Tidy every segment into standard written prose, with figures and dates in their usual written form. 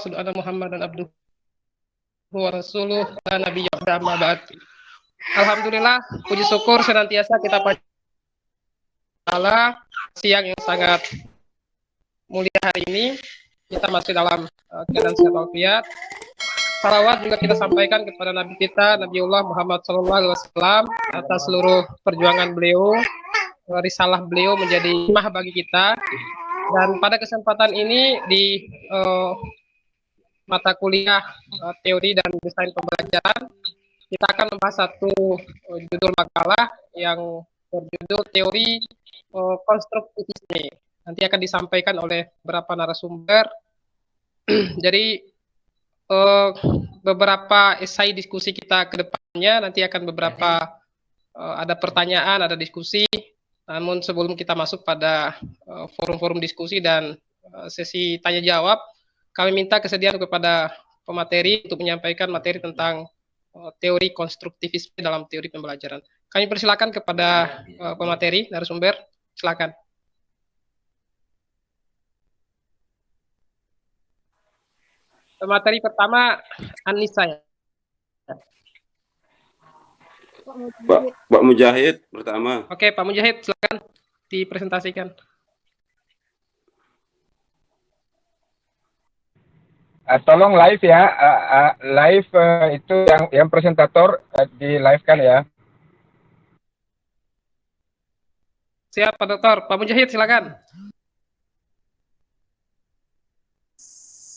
asyhadu anna Muhammadan abduhu wa rasuluh la nabiyya ba'da ba'd. Alhamdulillah, puji syukur senantiasa kita pada siang yang sangat mulia hari ini. Kita masih dalam keadaan sehat walafiat. Salawat juga kita sampaikan kepada Nabi kita, Nabiullah Muhammad SAW, atas seluruh perjuangan beliau, risalah beliau menjadi hikmah bagi kita. Dan pada kesempatan ini di mata kuliah teori dan desain pembelajaran, kita akan membahas satu judul makalah yang berjudul teori konstruktivisme. Nanti akan disampaikan oleh beberapa narasumber. Jadi beberapa esai diskusi kita ke depannya nanti akan beberapa ada pertanyaan, ada diskusi. Namun sebelum kita masuk pada forum-forum diskusi dan sesi tanya jawab, kami minta kesediaan kepada pemateri untuk menyampaikan materi tentang teori konstruktivisme dalam teori pembelajaran. Kami persilakan kepada pemateri, narasumber, silakan. Materi pertama, Anissa. Pak Mujahid pertama. Oke, Pak Mujahid, silakan dipresentasikan. Tolong live ya, live itu yang presentator di live kan ya. Siap, Pak Dokter. Pak Mujahid, silakan.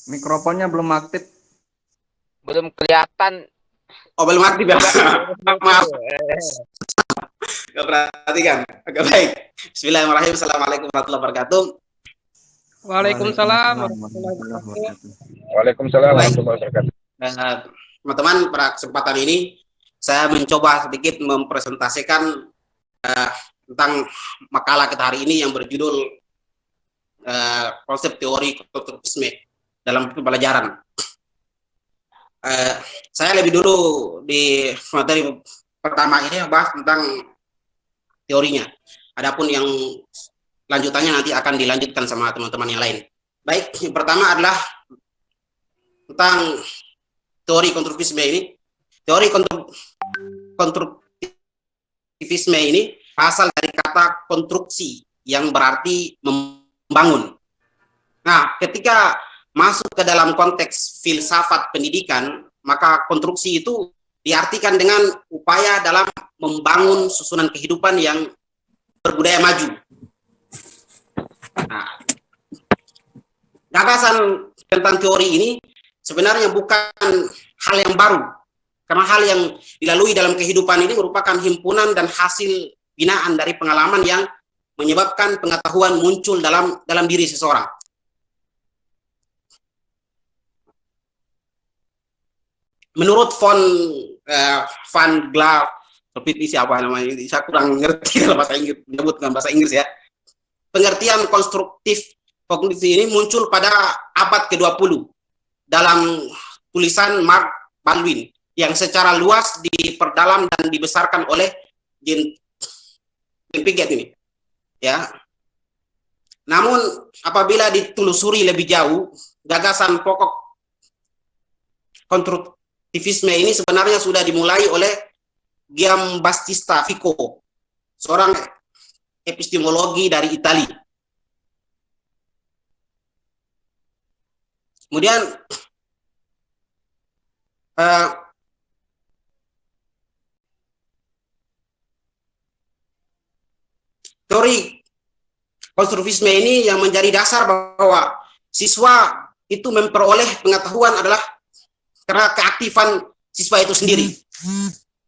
Mikrofonnya belum aktif. Belum kelihatan. Oh, belum aktif ya? Maaf. Gak perhatikan. Oke, baik. Bismillahirrahmanirrahim. Assalamualaikum warahmatullahi wabarakatuh. Waalaikumsalam. Waalaikumsalam warahmatullahi wabarakatuh. Teman-teman, pada kesempatan ini saya mencoba sedikit mempresentasikan tentang makalah kita hari ini yang berjudul konsep teori konstruktivisme dalam pembelajaran. Saya lebih dulu di materi pertama ini membahas tentang teorinya. Adapun yang lanjutannya nanti akan dilanjutkan sama teman-teman yang lain. Baik, yang pertama adalah tentang teori konstruktivisme ini. Teori konstruktivisme ini asal dari kata konstruksi yang berarti membangun. Nah, ketika masuk ke dalam konteks filsafat pendidikan, maka konstruksi itu diartikan dengan upaya dalam membangun susunan kehidupan yang berbudaya maju. Nah, gagasan tentang teori ini sebenarnya bukan hal yang baru, karena hal yang dilalui dalam kehidupan ini merupakan himpunan dan hasil binaan dari pengalaman yang menyebabkan pengetahuan muncul dalam diri seseorang. Menurut Van Glaaf, siapa namanya? Saya kurang ngerti dalam bahasa Inggris, menyebutkan bahasa Inggris ya. Pengertian konstruktif kognisi ini muncul pada abad ke-20 dalam tulisan Mark Baldwin yang secara luas diperdalam dan dibesarkan oleh Jean Piaget ini. Ya. Namun apabila ditelusuri lebih jauh, gagasan pokok konstruktivisme ini sebenarnya sudah dimulai oleh Giambattista Vico, seorang epistemologi dari Italia. Kemudian teori konstruktivisme ini yang menjadi dasar bahwa siswa itu memperoleh pengetahuan adalah karena keaktifan siswa itu sendiri.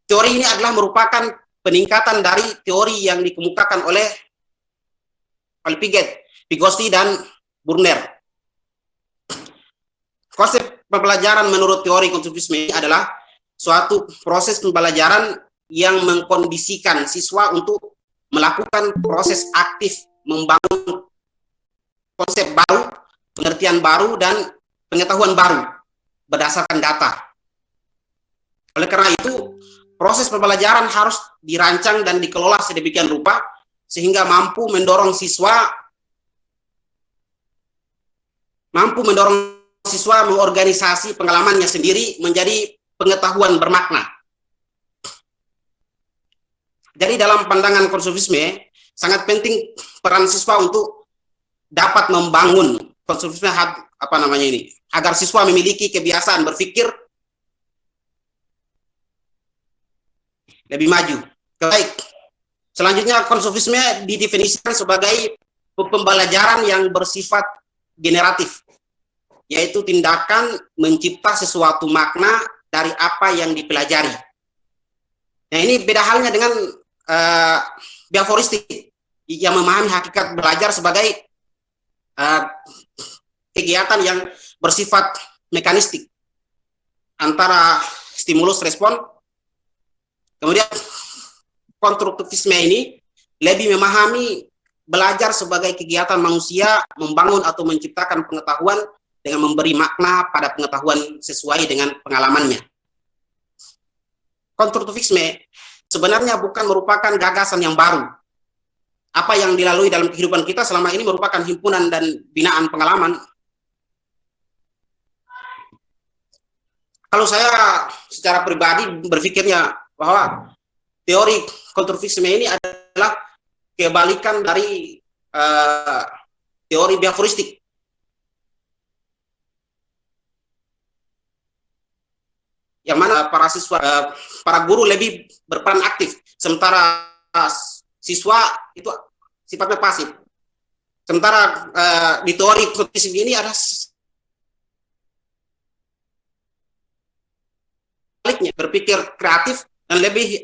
Teori ini adalah merupakan peningkatan dari teori yang dikemukakan oleh Piaget, Vygotsky, dan Burner. Konsep pembelajaran menurut teori konstruktivisme ini adalah suatu proses pembelajaran yang mengkondisikan siswa untuk melakukan proses aktif membangun konsep baru, pengertian baru, dan pengetahuan baru berdasarkan data. Oleh karena itu, proses pembelajaran harus dirancang dan dikelola sedemikian rupa sehingga mampu mendorong siswa mengorganisasi pengalamannya sendiri menjadi pengetahuan bermakna. Jadi dalam pandangan konstruktivisme sangat penting peran siswa untuk dapat membangun konstruktivisme agar siswa memiliki kebiasaan berpikir lebih maju. Baik. Selanjutnya konstruktivisme didefinisikan sebagai pembelajaran yang bersifat generatif, yaitu tindakan mencipta sesuatu makna dari apa yang dipelajari. Nah, ini beda halnya dengan behavioristik yang memahami hakikat belajar sebagai kegiatan yang bersifat mekanistik antara stimulus respon. Kemudian konstruktivisme ini lebih memahami belajar sebagai kegiatan manusia membangun atau menciptakan pengetahuan dengan memberi makna pada pengetahuan sesuai dengan pengalamannya. Konstruktivisme sebenarnya bukan merupakan gagasan yang baru. Apa yang dilalui dalam kehidupan kita selama ini merupakan himpunan dan binaan pengalaman. Kalau saya secara pribadi berpikirnya bahwa teori konstruktivisme ini adalah kebalikan dari teori behavioristik. Yang mana para siswa, para guru lebih berperan aktif, sementara siswa itu sifatnya pasif. Sementara di teori konstruktivisme ini ada sebaliknya, berpikir kreatif dan lebih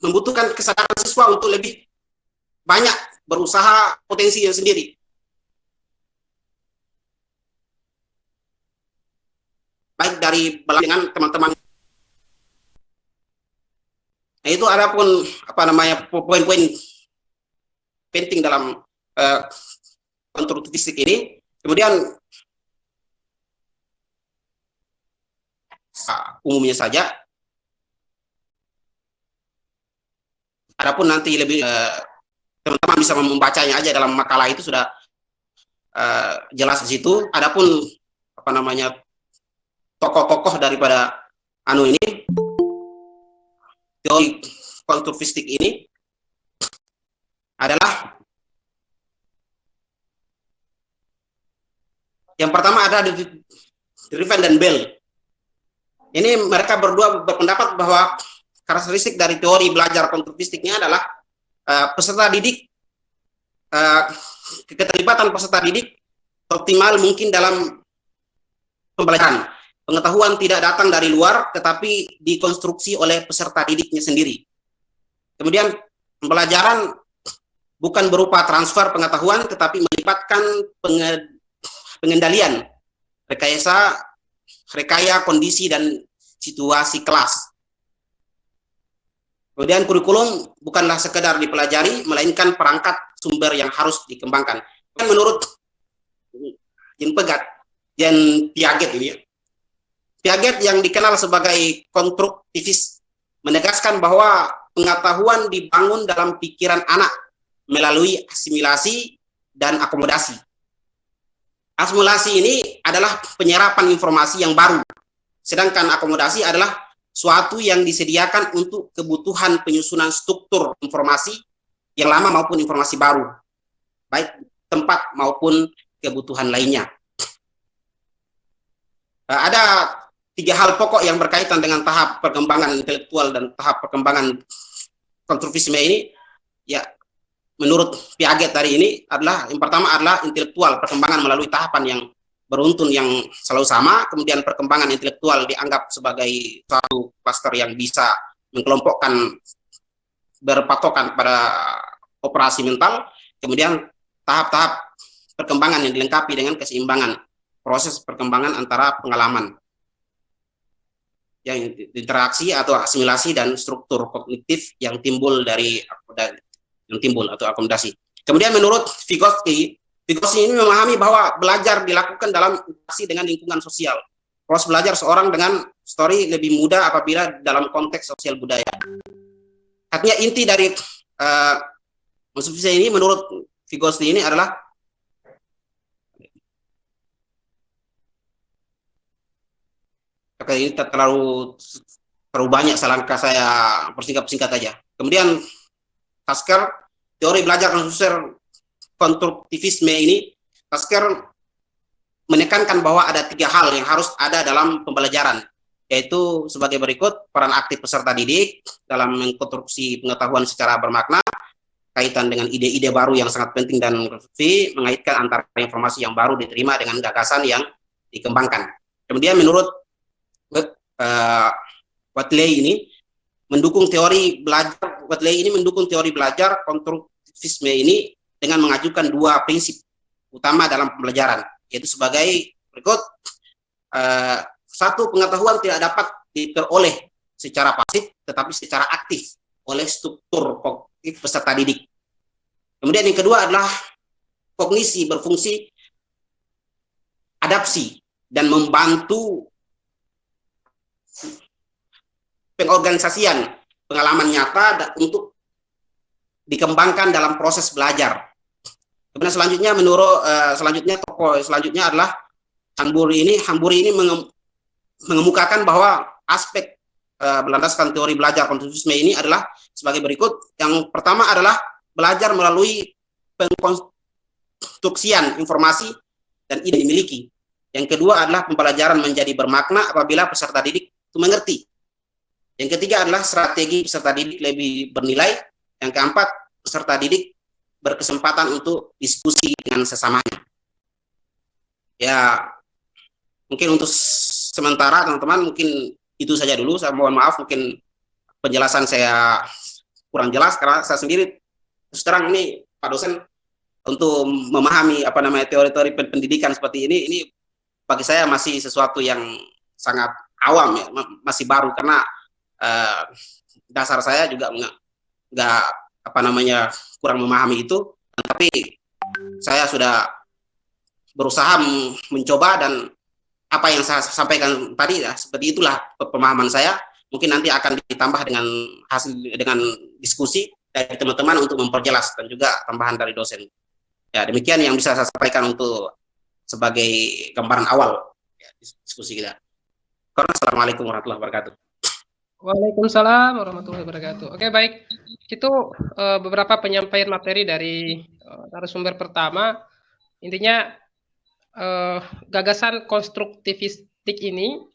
membutuhkan kesadaran siswa untuk lebih banyak berusaha potensinya sendiri. Baik dari dengan teman-teman. Nah, itu ada pun poin-poin penting dalam konstruktivistik ini. Kemudian umumnya saja. Adapun nanti lebih teman-teman bisa membacanya aja dalam makalah itu sudah jelas di situ. Adapun tokoh-tokoh daripada ini teori konstruktivistik ini adalah yang pertama ada Driven dan Bell. Ini mereka berdua berpendapat bahwa karakteristik dari teori belajar konstruktivistiknya adalah peserta didik, keterlibatan peserta didik optimal mungkin dalam pembelajaran. Pengetahuan tidak datang dari luar, tetapi dikonstruksi oleh peserta didiknya sendiri. Kemudian pembelajaran bukan berupa transfer pengetahuan, tetapi melibatkan pengendalian, rekaya kondisi dan situasi kelas. Kemudian kurikulum bukanlah sekedar dipelajari, melainkan perangkat sumber yang harus dikembangkan. Menurut Jean Piaget ini, Piaget yang dikenal sebagai konstruktivis menegaskan bahwa pengetahuan dibangun dalam pikiran anak melalui asimilasi dan akomodasi. Asimilasi ini adalah penyerapan informasi yang baru, sedangkan akomodasi adalah suatu yang disediakan untuk kebutuhan penyusunan struktur informasi yang lama maupun informasi baru, baik tempat maupun kebutuhan lainnya. Ada 3 hal pokok yang berkaitan dengan tahap perkembangan intelektual dan tahap perkembangan konstruktivisme ini. Ya, menurut Piaget tadi ini adalah yang pertama adalah intelektual, perkembangan melalui tahapan yang beruntun yang selalu sama. Kemudian perkembangan intelektual dianggap sebagai suatu klaster yang bisa mengkelompokkan, berpatokan pada operasi mental. Kemudian tahap-tahap perkembangan yang dilengkapi dengan keseimbangan proses perkembangan antara pengalaman yang interaksi atau asimilasi dan struktur kognitif yang timbul atau akomodasi. Kemudian menurut Vygotsky ini memahami bahwa belajar dilakukan dalam interaksi dengan lingkungan sosial. Proses belajar seorang dengan story lebih mudah apabila dalam konteks sosial budaya. Artinya inti dari konstruktivisme ini menurut Vygotsky ini adalah ini terlalu banyak, selangkah saya persingkat aja. Kemudian Tasker, teori belajar konstruktivisme ini, Tasker menekankan bahwa ada 3 hal yang harus ada dalam pembelajaran, yaitu sebagai berikut: peran aktif peserta didik dalam mengkonstruksi pengetahuan secara bermakna, kaitan dengan ide-ide baru yang sangat penting dan mengaitkan antara informasi yang baru diterima dengan gagasan yang dikembangkan. Kemudian menurut Watley ini mendukung teori belajar konstruktivisme ini dengan mengajukan 2 prinsip utama dalam pembelajaran, yaitu sebagai berikut: 1, pengetahuan tidak dapat diperoleh secara pasif tetapi secara aktif oleh struktur kognitif peserta didik. Kemudian yang kedua adalah kognisi berfungsi adapsi dan membantu pengorganisasian pengalaman nyata untuk dikembangkan dalam proses belajar. Kemudian selanjutnya tokoh selanjutnya adalah Hamburi ini mengemukakan bahwa aspek berlandaskan teori belajar konstruktivisme ini adalah sebagai berikut. Yang pertama adalah belajar melalui pengkonstruksian informasi dan ide dimiliki. Yang kedua adalah pembelajaran menjadi bermakna apabila peserta didik itu mengerti. Yang ketiga adalah strategi peserta didik lebih bernilai. Yang keempat, peserta didik berkesempatan untuk diskusi dengan sesamanya. Ya, mungkin untuk sementara teman-teman mungkin itu saja dulu. Saya mohon maaf mungkin penjelasan saya kurang jelas karena saya sendiri terang ini Pak dosen untuk memahami teori-teori pendidikan seperti ini bagi saya masih sesuatu yang sangat awam ya, masih baru karena dasar saya juga nggak kurang memahami itu, tapi saya sudah berusaha mencoba dan apa yang saya sampaikan tadi ya seperti itulah pemahaman saya. Mungkin nanti akan ditambah dengan diskusi dari teman-teman untuk memperjelas dan juga tambahan dari dosen. Ya, demikian yang bisa saya sampaikan untuk sebagai gambaran awal ya, diskusi kita. Assalamualaikum warahmatullahi wabarakatuh. Waalaikumsalam warahmatullahi wabarakatuh. Oke, baik. Itu beberapa penyampaian materi dari narasumber pertama. Intinya gagasan konstruktivistik ini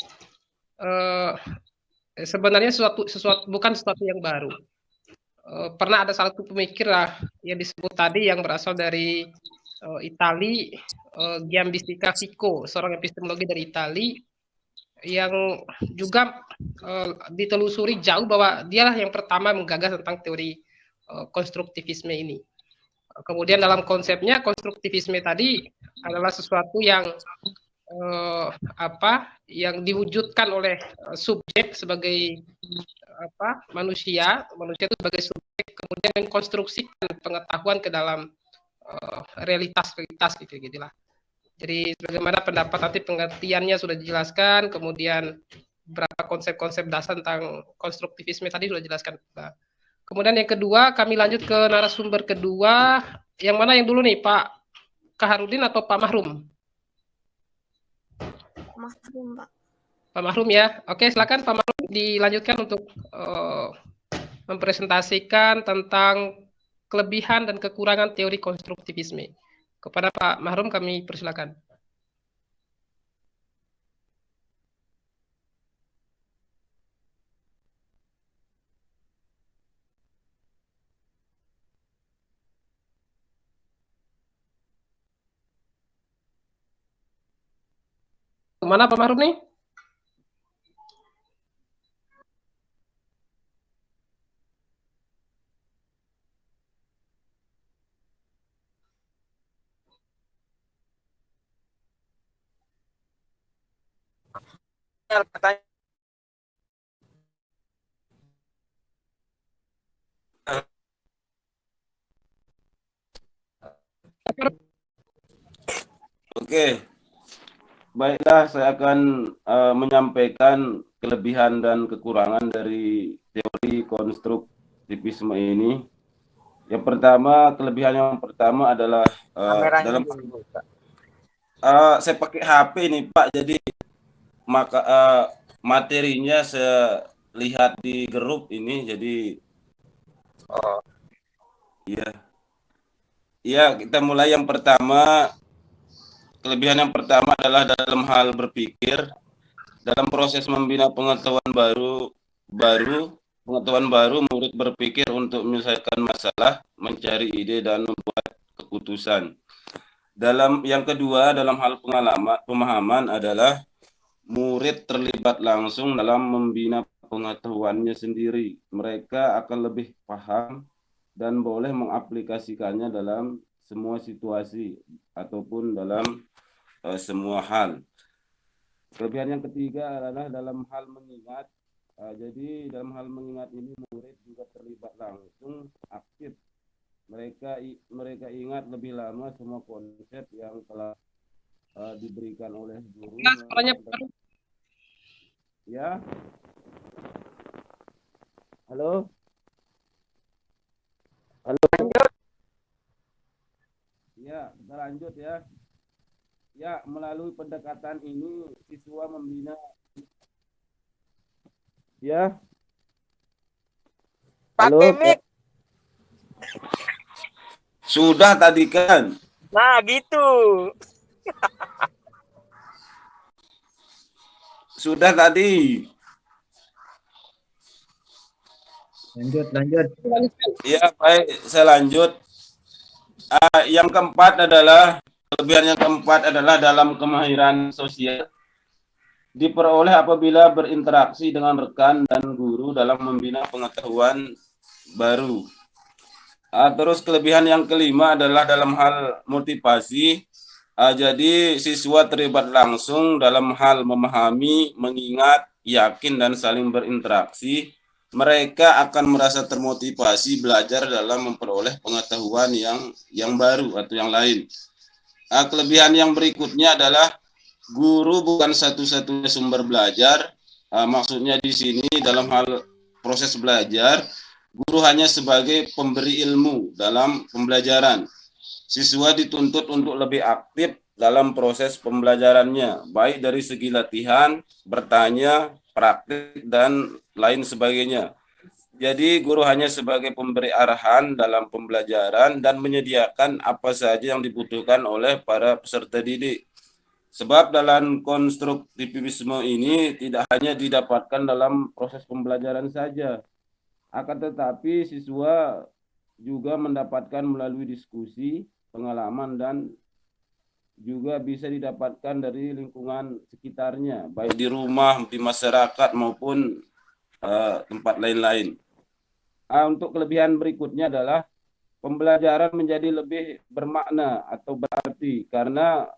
sebenarnya bukan sesuatu yang baru. Pernah ada satu pemikir lah yang disebut tadi yang berasal dari Itali, Giambattista Vico, seorang epistemologi dari Itali, yang juga ditelusuri jauh bahwa dialah yang pertama menggagas tentang teori konstruktivisme ini. Kemudian dalam konsepnya konstruktivisme tadi adalah sesuatu yang yang diwujudkan oleh subjek sebagai manusia itu sebagai subjek, kemudian mengkonstruksikan pengetahuan ke dalam realitas gitulah. Jadi bagaimana pendapat nanti pengertiannya sudah dijelaskan, kemudian beberapa konsep-konsep dasar tentang konstruktivisme tadi sudah dijelaskan. Kemudian yang kedua, kami lanjut ke narasumber kedua. Yang mana yang dulu nih, Pak Kaharudin atau Pak Mahrum? Mahrum, Pak. Pak Mahrum ya. Oke, silakan Pak Mahrum dilanjutkan untuk mempresentasikan tentang kelebihan dan kekurangan teori konstruktivisme. Kepada Pak Mahrum kami persilakan. Mana Pak Mahrum nih? Oke, baiklah saya akan menyampaikan kelebihan dan kekurangan dari teori konstruktivisme ini. Yang pertama, kelebihan yang pertama adalah dalam saya pakai HP nih Pak, jadi maka materinya saya lihat di grup ini, jadi iya, kita mulai yang pertama. Kelebihan yang pertama adalah dalam hal berpikir, dalam proses membina pengetahuan baru, murid berpikir untuk menyelesaikan masalah, mencari ide dan membuat keputusan. Yang kedua, dalam hal pemahaman adalah murid terlibat langsung dalam membina pengetahuannya sendiri. Mereka akan lebih paham dan boleh mengaplikasikannya dalam semua situasi ataupun dalam semua hal. Kelebihan yang ketiga adalah dalam hal mengingat. Jadi dalam hal mengingat ini murid juga terlibat langsung, aktif. Mereka ingat lebih lama semua konsep yang telah diberikan oleh guru. Ya. Halo. Lanjut. Ya, kita lanjut ya. Ya, melalui pendekatan ini siswa membina ya. Pakai mic. Sudah tadi kan. Nah, gitu. Sudah tadi. Lanjut. Ya, baik, saya lanjut. Yang keempat adalah kelebihan yang keempat adalah dalam kemahiran sosial diperoleh apabila berinteraksi dengan rekan dan guru dalam membina pengetahuan baru. Terus kelebihan yang kelima adalah dalam hal motivasi. Jadi siswa terlibat langsung dalam hal memahami, mengingat, yakin dan saling berinteraksi. Mereka akan merasa termotivasi belajar dalam memperoleh pengetahuan yang baru atau yang lain. Kelebihan yang berikutnya adalah guru bukan satu-satunya sumber belajar. Maksudnya di sini dalam hal proses belajar, guru hanya sebagai pemberi ilmu dalam pembelajaran. Siswa dituntut untuk lebih aktif dalam proses pembelajarannya, baik dari segi latihan, bertanya, praktik, dan lain sebagainya. Jadi guru hanya sebagai pemberi arahan dalam pembelajaran dan menyediakan apa saja yang dibutuhkan oleh para peserta didik. Sebab dalam konstruktivisme ini tidak hanya didapatkan dalam proses pembelajaran saja, akan tetapi siswa juga mendapatkan melalui diskusi, pengalaman, dan juga bisa didapatkan dari lingkungan sekitarnya, baik di rumah, di masyarakat, maupun tempat lain-lain. Untuk kelebihan berikutnya adalah pembelajaran menjadi lebih bermakna atau berarti karena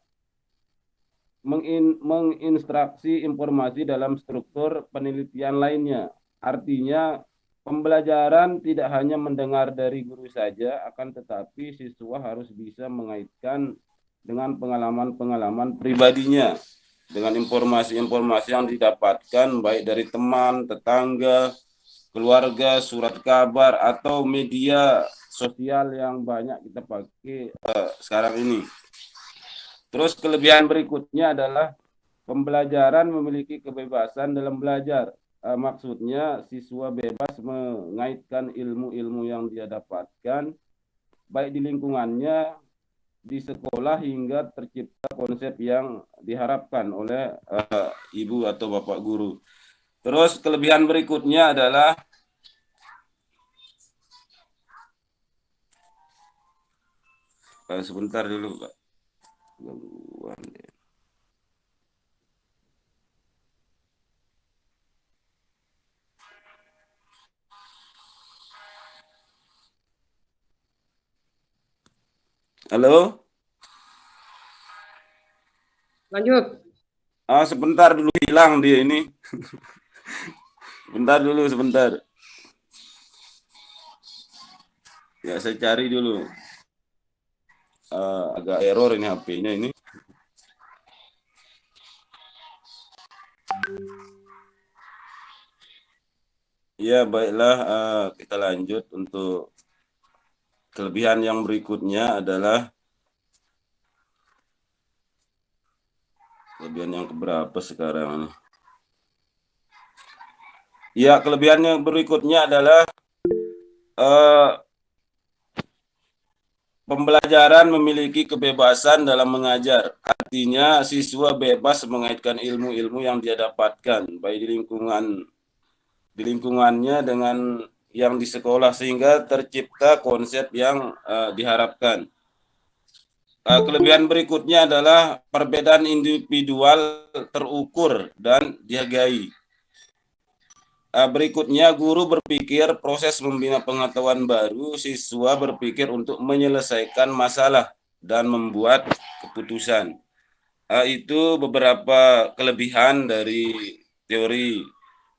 menginstruksi informasi dalam struktur penelitian lainnya. Artinya pembelajaran tidak hanya mendengar dari guru saja, akan tetapi siswa harus bisa mengaitkan dengan pengalaman-pengalaman pribadinya, dengan informasi-informasi yang didapatkan baik dari teman, tetangga, keluarga, surat kabar, atau media sosial yang banyak kita pakai sekarang ini. Terus kelebihan berikutnya adalah pembelajaran memiliki kebebasan dalam belajar. Maksudnya siswa bebas mengaitkan ilmu-ilmu yang dia dapatkan, baik di lingkungannya, di sekolah, hingga tercipta konsep yang diharapkan oleh ibu atau bapak guru. Terus kelebihan berikutnya adalah sebentar dulu Pak. Halo? Lanjut. Sebentar dulu, hilang dia ini. Sebentar. Ya, saya cari dulu. Agak error ini HP-nya ini. Ya, baiklah, kita lanjut untuk kelebihan yang berikutnya adalah kelebihan yang keberapa sekarang ini? Ya, kelebihannya berikutnya adalah pembelajaran memiliki kebebasan dalam mengajar. Artinya siswa bebas mengaitkan ilmu-ilmu yang dia dapatkan baik di lingkungannya dengan yang di sekolah sehingga tercipta konsep yang diharapkan. Kelebihan berikutnya adalah perbedaan individual terukur dan dihargai. Berikutnya, guru berpikir proses membina pengetahuan baru, siswa berpikir untuk menyelesaikan masalah dan membuat keputusan. Itu beberapa kelebihan dari teori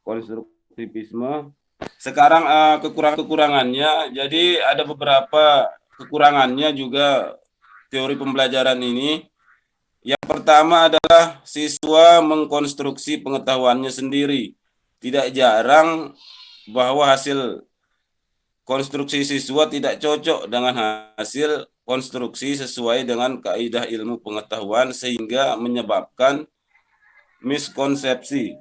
konstruktivisme. Sekarang kekurangannya, jadi ada beberapa kekurangannya juga teori pembelajaran ini. Yang pertama adalah siswa mengkonstruksi pengetahuannya sendiri. Tidak jarang bahwa hasil konstruksi siswa tidak cocok dengan hasil konstruksi sesuai dengan kaidah ilmu pengetahuan sehingga menyebabkan miskonsepsi.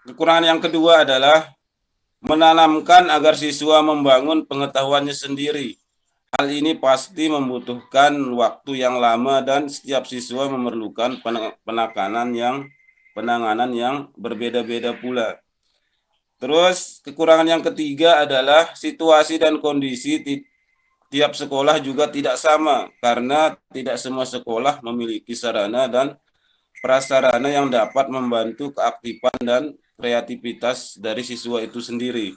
Kekurangan yang kedua adalah menanamkan agar siswa membangun pengetahuannya sendiri. Hal ini pasti membutuhkan waktu yang lama dan setiap siswa memerlukan penanganan yang berbeda-beda pula. Terus kekurangan yang ketiga adalah situasi dan kondisi tiap sekolah juga tidak sama karena tidak semua sekolah memiliki sarana dan prasarana yang dapat membantu keaktifan dan kreativitas dari siswa itu sendiri.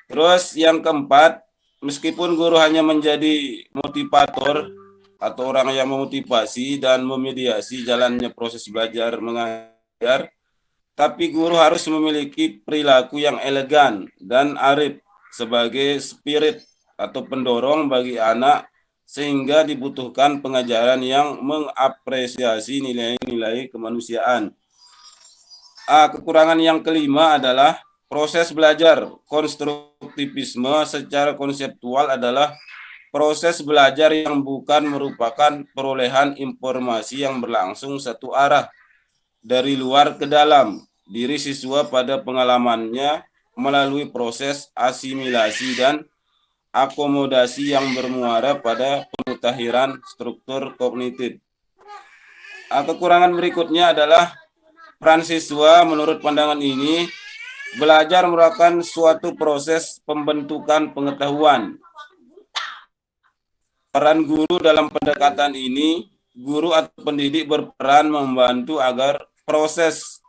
Terus yang keempat, meskipun guru hanya menjadi motivator atau orang yang memotivasi dan memediasi jalannya proses belajar mengajar, tapi guru harus memiliki perilaku yang elegan dan arif sebagai spirit atau pendorong bagi anak sehingga dibutuhkan pengajaran yang mengapresiasi nilai-nilai kemanusiaan. Kekurangan yang kelima adalah proses belajar konstruktivisme secara konseptual adalah proses belajar yang bukan merupakan perolehan informasi yang berlangsung satu arah dari luar ke dalam diri siswa pada pengalamannya melalui proses asimilasi dan akomodasi yang bermuara pada pemutahiran struktur kognitif. Kekurangan berikutnya adalah peran siswa. Menurut pandangan ini, belajar merupakan suatu proses pembentukan pengetahuan. Peran guru dalam pendekatan ini, guru atau pendidik berperan membantu agar proses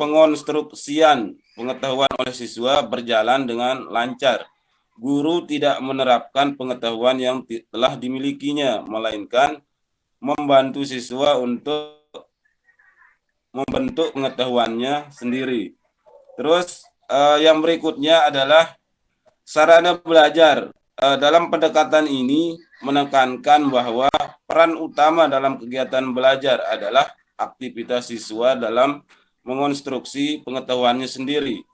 pengonstruksian pengetahuan oleh siswa berjalan dengan lancar. Guru tidak menerapkan pengetahuan yang telah dimilikinya, melainkan membantu siswa untuk membentuk pengetahuannya sendiri. Terus yang berikutnya adalah sarana belajar. Dalam pendekatan ini menekankan bahwa peran utama dalam kegiatan belajar adalah aktivitas siswa dalam mengonstruksi pengetahuannya sendiri.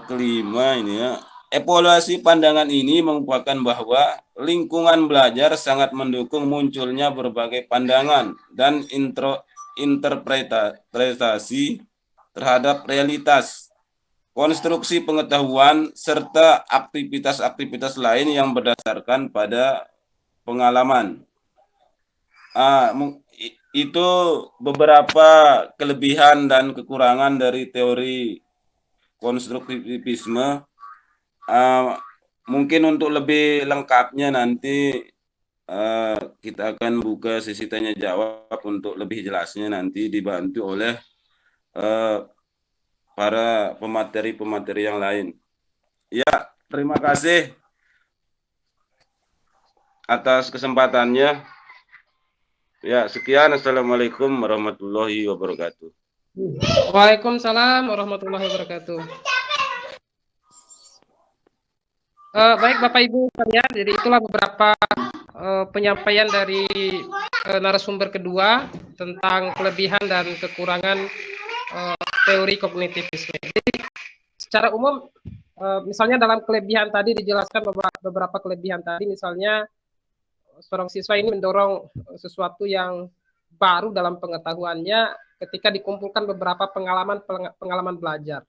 Kelima ini ya, evaluasi pandangan ini merupakan bahwa lingkungan belajar sangat mendukung munculnya berbagai pandangan dan interpretasi terhadap realitas, konstruksi pengetahuan, serta aktivitas-aktivitas lain yang berdasarkan pada pengalaman. Itu beberapa kelebihan dan kekurangan dari teori konstruktivisme. Mungkin untuk lebih lengkapnya nanti kita akan buka sesi tanya jawab untuk lebih jelasnya nanti dibantu oleh para pemateri-pemateri yang lain. Ya, terima kasih atas kesempatannya. Ya, sekian. Assalamualaikum warahmatullahi wabarakatuh. Waalaikumsalam warahmatullahi wabarakatuh. Baik Bapak Ibu sekalian, jadi itulah beberapa penyampaian dari narasumber kedua tentang kelebihan dan kekurangan teori kognitivisme. Jadi secara umum, misalnya dalam kelebihan tadi dijelaskan beberapa kelebihan tadi, misalnya seorang siswa ini mendorong sesuatu yang baru dalam pengetahuannya ketika dikumpulkan beberapa pengalaman belajar.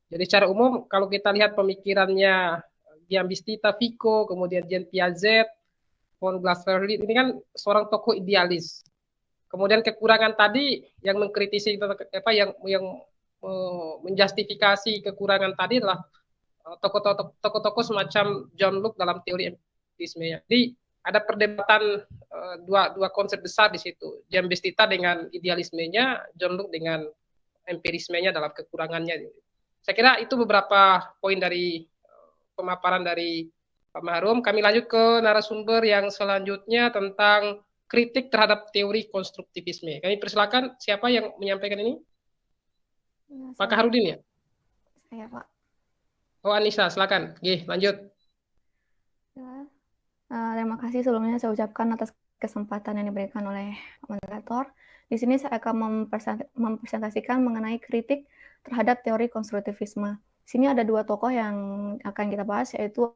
Jadi secara umum kalau kita lihat pemikirannya Giambattista Vico, kemudian Jean Piaget, von Glaser-Steagall ini kan seorang tokoh idealis. Kemudian kekurangan tadi yang mengkritisi apa yang menjustifikasi kekurangan tadi adalah tokoh-tokoh semacam John Locke dalam teori empirisme. Jadi ada perdebatan dua konsep besar di situ. Giambattista dengan idealismenya, John Locke dengan empirismenya dalam kekurangannya. Saya kira itu beberapa poin dari pemaparan dari Pak Mahrum. Kami lanjut ke narasumber yang selanjutnya tentang kritik terhadap teori konstruktivisme. Kami persilakan siapa yang menyampaikan ini? Ya, Pak Kaharudin ya? Saya, Pak. Oh, Anissa, silakan. Oke, lanjut. Ya. Terima kasih sebelumnya saya ucapkan atas kesempatan yang diberikan oleh moderator. Di sini saya akan mempresentasikan mengenai kritik terhadap teori konstruktivisme. Di sini ada dua tokoh yang akan kita bahas, yaitu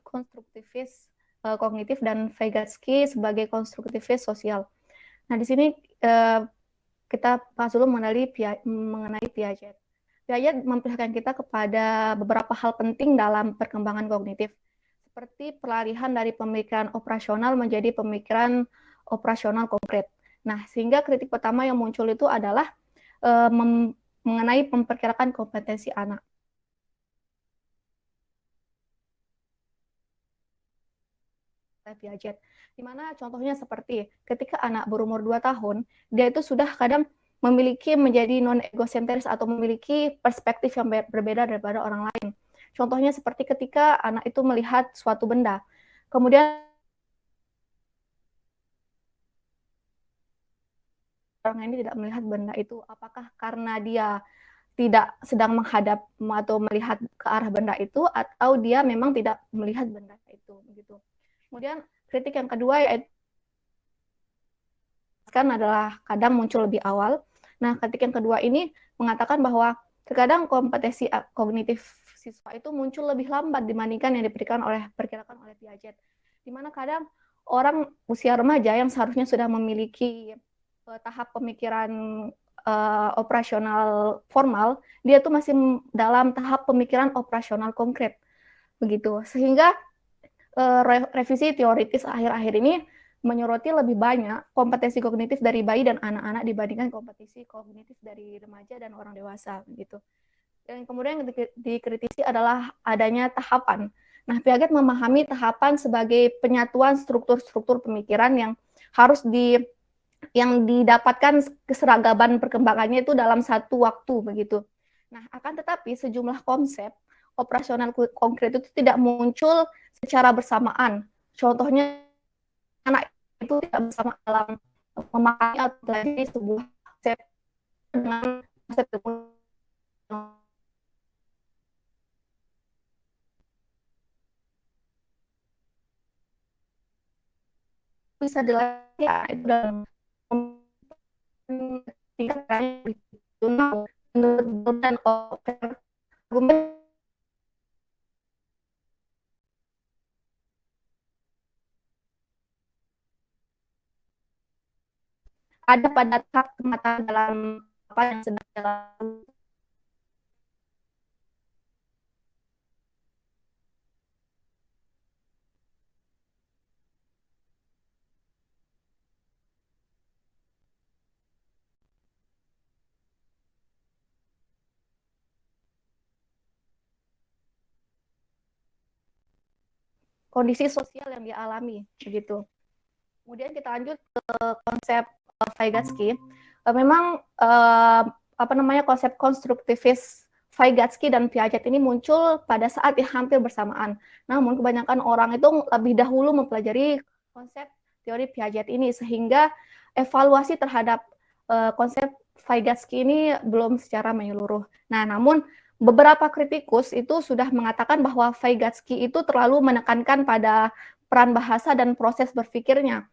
konstruktivis kognitif dan Vygotsky sebagai konstruktivis sosial. Nah, di sini kita bahas dulu mengenai Piaget. Piaget memperlihatkan kita kepada beberapa hal penting dalam perkembangan kognitif, seperti peralihan dari pemikiran operasional menjadi pemikiran operasional konkret. Nah, sehingga kritik pertama yang muncul itu adalah mengenai memperkirakan kompetensi anak. Piaget, di mana contohnya seperti ketika anak berumur 2 tahun, dia itu sudah kadang memiliki menjadi non-egosentris atau memiliki perspektif yang berbeda daripada orang lain. Contohnya seperti ketika anak itu melihat suatu benda, kemudian orang ini tidak melihat benda itu, apakah karena dia tidak sedang menghadap atau melihat ke arah benda itu, atau dia memang tidak melihat benda itu, begitu. Kemudian kritik yang kedua yaitu adalah kadang muncul lebih awal. Nah, kritik yang kedua ini mengatakan bahwa terkadang kompetensi kognitif siswa itu muncul lebih lambat dibandingkan yang diberikan perkirakan oleh Piaget. Di mana kadang orang usia remaja yang seharusnya sudah memiliki tahap pemikiran operasional formal, dia tuh masih dalam tahap pemikiran operasional konkret. Begitu. Sehingga revisi teoritis akhir-akhir ini menyoroti lebih banyak kompetensi kognitif dari bayi dan anak-anak dibandingkan kompetensi kognitif dari remaja dan orang dewasa gitu. Dan kemudian yang dikritisi adalah adanya tahapan. Nah, Piaget memahami tahapan sebagai penyatuan struktur-struktur pemikiran yang harus yang didapatkan keseragaman perkembangannya itu dalam satu waktu begitu. Nah, akan tetapi sejumlah konsep operasional konkret itu tidak muncul secara bersamaan. Contohnya anak itu tidak bersama dalam memahami atau belajar sebuah konsep dengan konsep bisa dilatih ya, itu dalam tingkatnya menurut dan argumen ada pada tahap kematangan dalam apa yang sedang dalam kondisi sosial yang dialami begitu. Kemudian kita lanjut ke konsep Vygotsky. Memang konsep konstruktivis Vygotsky dan Piaget ini muncul pada saat yang hampir bersamaan. Namun kebanyakan orang itu lebih dahulu mempelajari konsep teori Piaget ini sehingga evaluasi terhadap konsep Vygotsky ini belum secara menyeluruh. Nah, namun beberapa kritikus itu sudah mengatakan bahwa Vygotsky itu terlalu menekankan pada peran bahasa dan proses berpikirnya.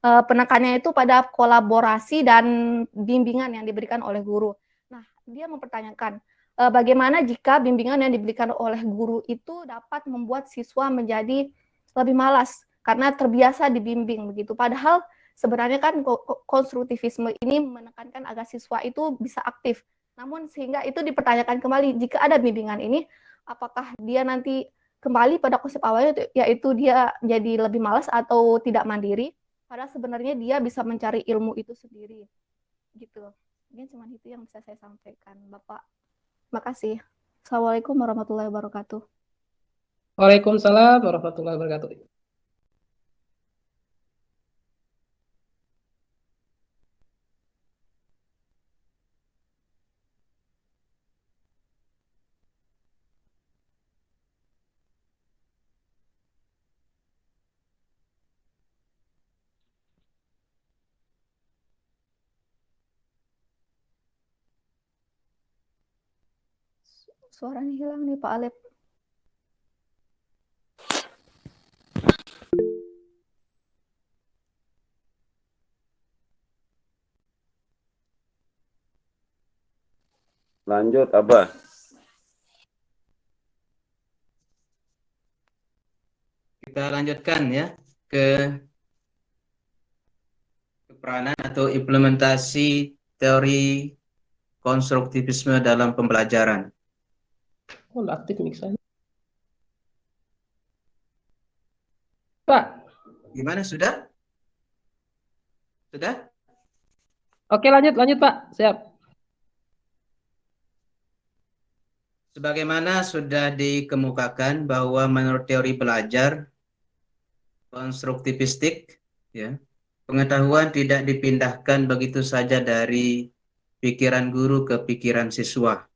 Penekannya itu pada kolaborasi dan bimbingan yang diberikan oleh guru. Nah, dia mempertanyakan bagaimana jika bimbingan yang diberikan oleh guru itu dapat membuat siswa menjadi lebih malas karena terbiasa dibimbing begitu. Padahal sebenarnya kan konstruktivisme ini menekankan agar siswa itu bisa aktif. Namun sehingga itu dipertanyakan kembali, jika ada bimbingan ini, apakah dia nanti kembali pada konsep awalnya, yaitu dia jadi lebih malas atau tidak mandiri, padahal sebenarnya dia bisa mencari ilmu itu sendiri. Gitu. Mungkin cuma itu yang bisa saya sampaikan, Bapak. Makasih. Assalamualaikum warahmatullahi wabarakatuh. Waalaikumsalam warahmatullahi wabarakatuh. Suaranya hilang nih Pak Alep. Lanjut, Abah. Kita lanjutkan ya ke peranan atau implementasi teori konstruktivisme dalam pembelajaran. Oh, udah aktif mic saya. Pak. Gimana, sudah? Sudah? Oke, lanjut Pak. Siap. Sebagaimana sudah dikemukakan bahwa menurut teori belajar konstruktivistik, ya, pengetahuan tidak dipindahkan begitu saja dari pikiran guru ke pikiran siswa.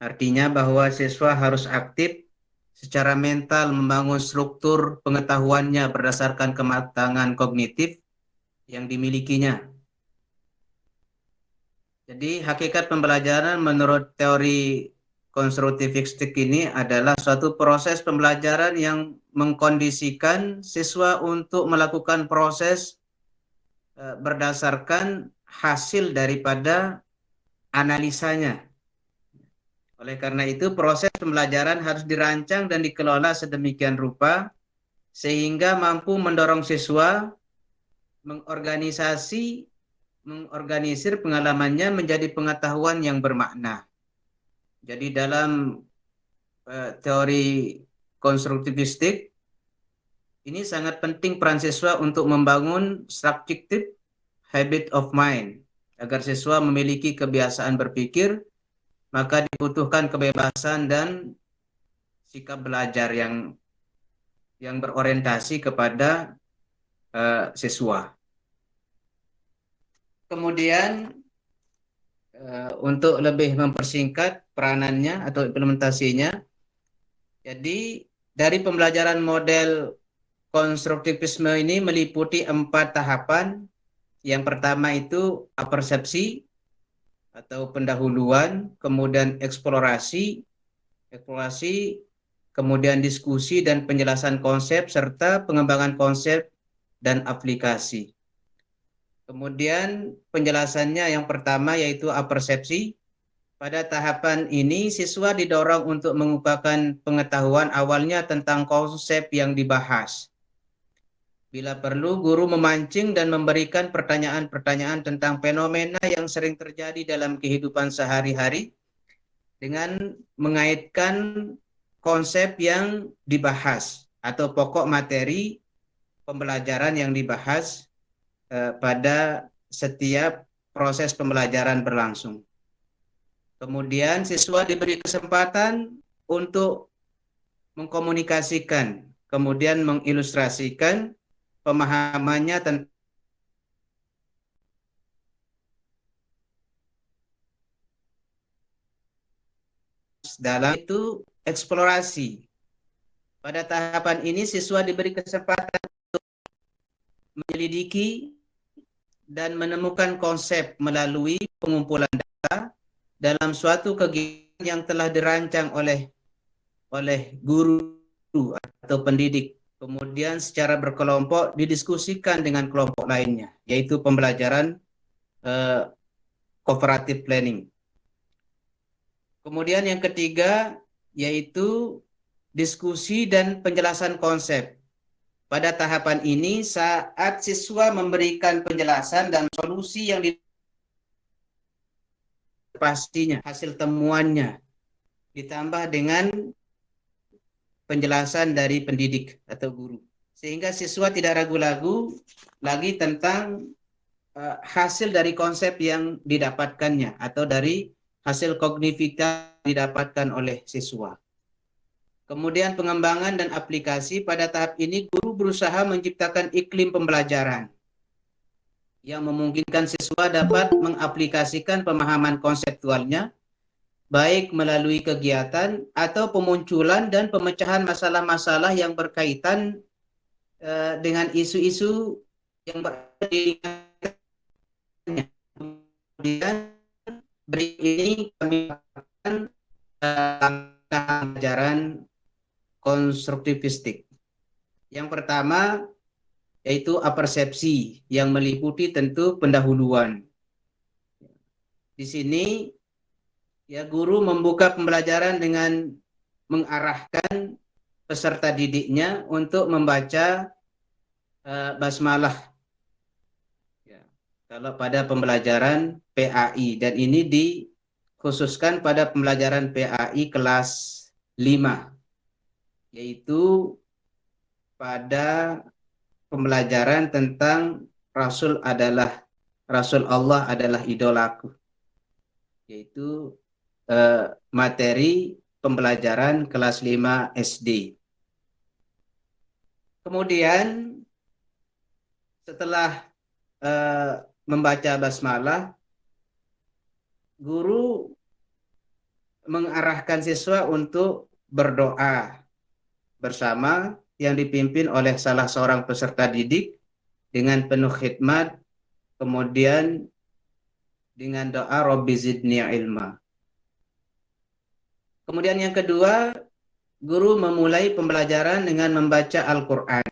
Artinya bahwa siswa harus aktif secara mental membangun struktur pengetahuannya berdasarkan kematangan kognitif yang dimilikinya. Jadi hakikat pembelajaran menurut teori konstruktivistik ini adalah suatu proses pembelajaran yang mengkondisikan siswa untuk melakukan proses berdasarkan hasil daripada analisanya. Oleh karena itu, proses pembelajaran harus dirancang dan dikelola sedemikian rupa sehingga mampu mendorong siswa mengorganisir pengalamannya menjadi pengetahuan yang bermakna. Jadi dalam teori konstruktivistik, ini sangat penting peran siswa untuk membangun subjective habit of mind. Agar siswa memiliki kebiasaan berpikir, maka dibutuhkan kebebasan dan sikap belajar yang berorientasi kepada siswa. Kemudian untuk lebih mempersingkat peranannya atau implementasinya, jadi dari pembelajaran model konstruktivisme ini meliputi 4 tahapan. Yang pertama itu apersepsi atau pendahuluan, kemudian eksplorasi, kemudian diskusi dan penjelasan konsep, serta pengembangan konsep dan aplikasi. Kemudian penjelasannya yang pertama yaitu apersepsi. Pada tahapan ini siswa didorong untuk mengungkapkan pengetahuan awalnya tentang konsep yang dibahas. Bila perlu, guru memancing dan memberikan pertanyaan-pertanyaan tentang fenomena yang sering terjadi dalam kehidupan sehari-hari dengan mengaitkan konsep yang dibahas atau pokok materi pembelajaran yang dibahas pada setiap proses pembelajaran berlangsung. Kemudian siswa diberi kesempatan untuk mengkomunikasikan, kemudian mengilustrasikan pemahamannya tentang dalam itu eksplorasi. Pada tahapan ini siswa diberi kesempatan untuk menyelidiki dan menemukan konsep melalui pengumpulan data dalam suatu kegiatan yang telah dirancang oleh guru atau pendidik. Kemudian secara berkelompok didiskusikan dengan kelompok lainnya, yaitu pembelajaran cooperative planning. Kemudian yang ketiga yaitu diskusi dan penjelasan konsep. Pada tahapan ini saat siswa memberikan penjelasan dan solusi yang pastinya hasil temuannya ditambah dengan penjelasan dari pendidik atau guru. Sehingga siswa tidak ragu-ragu lagi tentang hasil dari konsep yang didapatkannya atau dari hasil kognitif didapatkan oleh siswa. Kemudian pengembangan dan aplikasi. Pada tahap ini guru berusaha menciptakan iklim pembelajaran yang memungkinkan siswa dapat mengaplikasikan pemahaman konseptualnya baik melalui kegiatan atau pemunculan dan pemecahan masalah-masalah yang berkaitan dengan isu-isu yang berada di lingkungannya. Kemudian berikut ini kami akan pelajaran konstruktivistik. Yang pertama yaitu apersepsi yang meliputi tentu pendahuluan. Di sini ya guru membuka pembelajaran dengan mengarahkan peserta didiknya untuk membaca basmalah. Ya, kalau pada pembelajaran PAI, dan ini dikhususkan pada pembelajaran PAI kelas 5. Yaitu pada pembelajaran tentang Rasul Allah adalah idolaku, yaitu materi pembelajaran kelas 5 SD. Kemudian setelah membaca basmalah, guru mengarahkan siswa untuk berdoa bersama yang dipimpin oleh salah seorang peserta didik dengan penuh khidmat, kemudian dengan doa Rabbi zidni ilma. Kemudian yang kedua, guru memulai pembelajaran dengan membaca Al-Quran.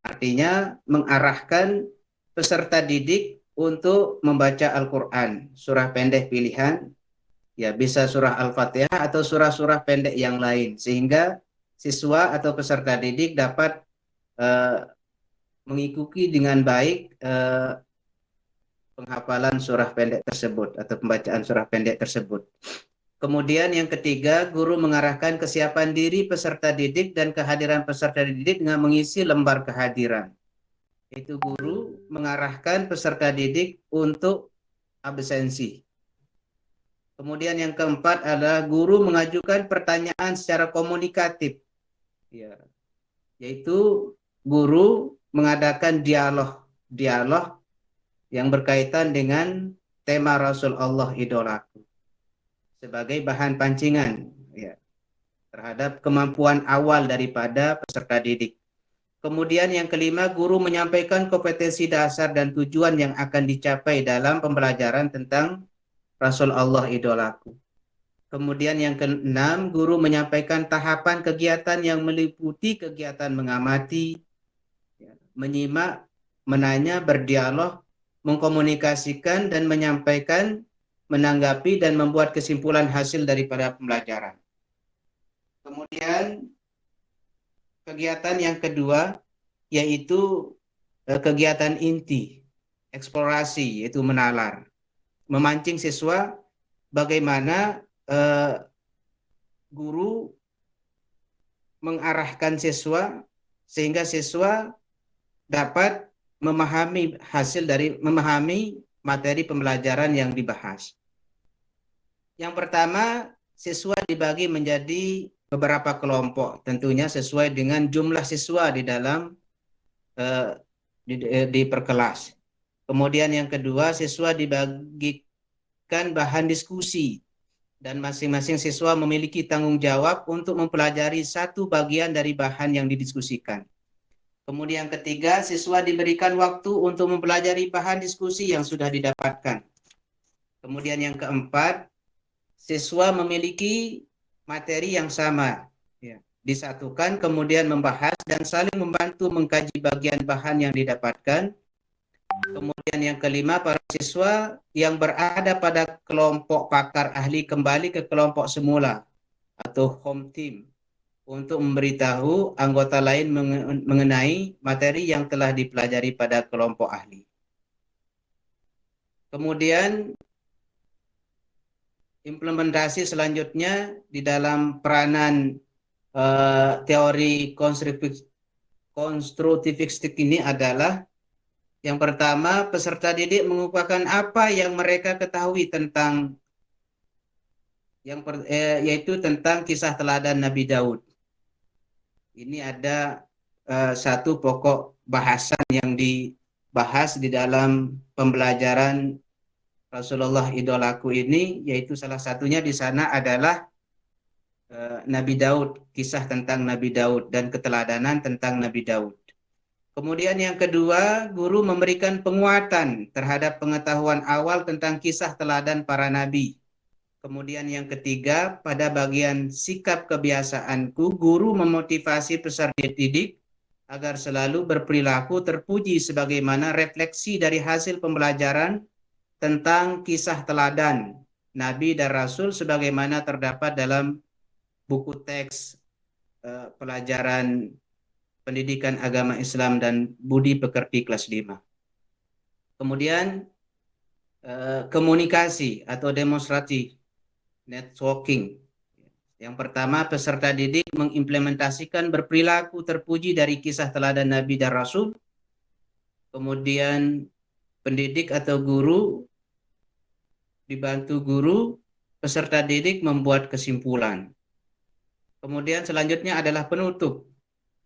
Artinya mengarahkan peserta didik untuk membaca Al-Quran, surah pendek pilihan, ya bisa surah Al-Fatihah atau surah-surah pendek yang lain, sehingga siswa atau peserta didik dapat mengikuti dengan baik penghafalan surah pendek tersebut atau pembacaan surah pendek tersebut. Kemudian yang ketiga, guru mengarahkan kesiapan diri peserta didik dan kehadiran peserta didik dengan mengisi lembar kehadiran. Itu guru mengarahkan peserta didik untuk absensi. Kemudian yang keempat adalah guru mengajukan pertanyaan secara komunikatif. Ya, yaitu guru mengadakan dialog yang berkaitan dengan tema Rasul Allah idolaku sebagai bahan pancingan ya, terhadap kemampuan awal daripada peserta didik. Kemudian yang kelima, guru menyampaikan kompetensi dasar dan tujuan yang akan dicapai dalam pembelajaran tentang Rasul Allah idolaku. Kemudian yang keenam, guru menyampaikan tahapan kegiatan yang meliputi kegiatan mengamati, menyimak, menanya, berdialog, mengkomunikasikan, dan menyampaikan, menanggapi, dan membuat kesimpulan hasil daripada pembelajaran. Kemudian kegiatan yang kedua yaitu kegiatan inti, eksplorasi, yaitu menalar, memancing siswa bagaimana guru mengarahkan siswa sehingga siswa dapat memahami materi pembelajaran yang dibahas. Yang pertama, siswa dibagi menjadi beberapa kelompok, tentunya sesuai dengan jumlah siswa di dalam di perkelas. Kemudian yang kedua, siswa dibagikan bahan diskusi dan masing-masing siswa memiliki tanggung jawab untuk mempelajari satu bagian dari bahan yang didiskusikan. Kemudian yang ketiga, siswa diberikan waktu untuk mempelajari bahan diskusi yang sudah didapatkan. Kemudian yang keempat, siswa memiliki materi yang sama, ya, disatukan kemudian membahas dan saling membantu mengkaji bagian bahan yang didapatkan Kemudian yang kelima, para siswa yang berada pada kelompok pakar ahli kembali ke kelompok semula atau home team untuk memberitahu anggota lain mengenai materi yang telah dipelajari pada kelompok ahli. Kemudian implementasi selanjutnya di dalam peranan teori konstruktivistik ini adalah yang pertama, peserta didik mengupakan apa yang mereka ketahui tentang yaitu tentang kisah teladan Nabi Daud. Ini ada satu pokok bahasan yang dibahas di dalam pembelajaran Rasulullah Idolaku ini, yaitu salah satunya di sana adalah Nabi Daud, kisah tentang Nabi Daud dan keteladanan tentang Nabi Daud. Kemudian yang kedua, guru memberikan penguatan terhadap pengetahuan awal tentang kisah teladan para nabi. Kemudian yang ketiga, pada bagian sikap kebiasaanku, guru memotivasi peserta didik agar selalu berperilaku terpuji sebagaimana refleksi dari hasil pembelajaran tentang kisah teladan Nabi dan Rasul sebagaimana terdapat dalam buku teks pelajaran Pendidikan Agama Islam dan Budi Pekerti kelas 5. Kemudian komunikasi atau demonstrasi networking. Yang pertama, peserta didik mengimplementasikan berperilaku terpuji dari kisah teladan Nabi dan Rasul. Kemudian pendidik atau guru dibantu guru, peserta didik membuat kesimpulan. Kemudian selanjutnya adalah penutup.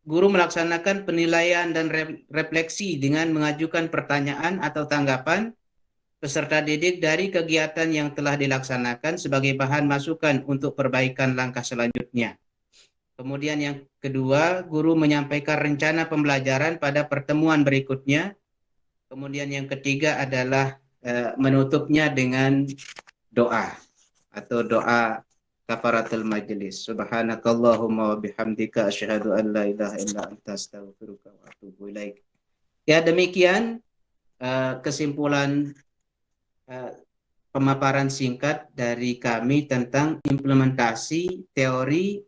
Guru melaksanakan penilaian dan refleksi dengan mengajukan pertanyaan atau tanggapan peserta didik dari kegiatan yang telah dilaksanakan sebagai bahan masukan untuk perbaikan langkah selanjutnya. Kemudian yang kedua, guru menyampaikan rencana pembelajaran pada pertemuan berikutnya. Kemudian yang ketiga adalah menutupnya dengan doa atau doa kafaratul majlis. Subhanakallahumma wa bihamdika asyhadu an la ilaha illa anta astaghfiruka wa atubu ilaik. Ya, demikian kesimpulan pemaparan singkat dari kami tentang implementasi teori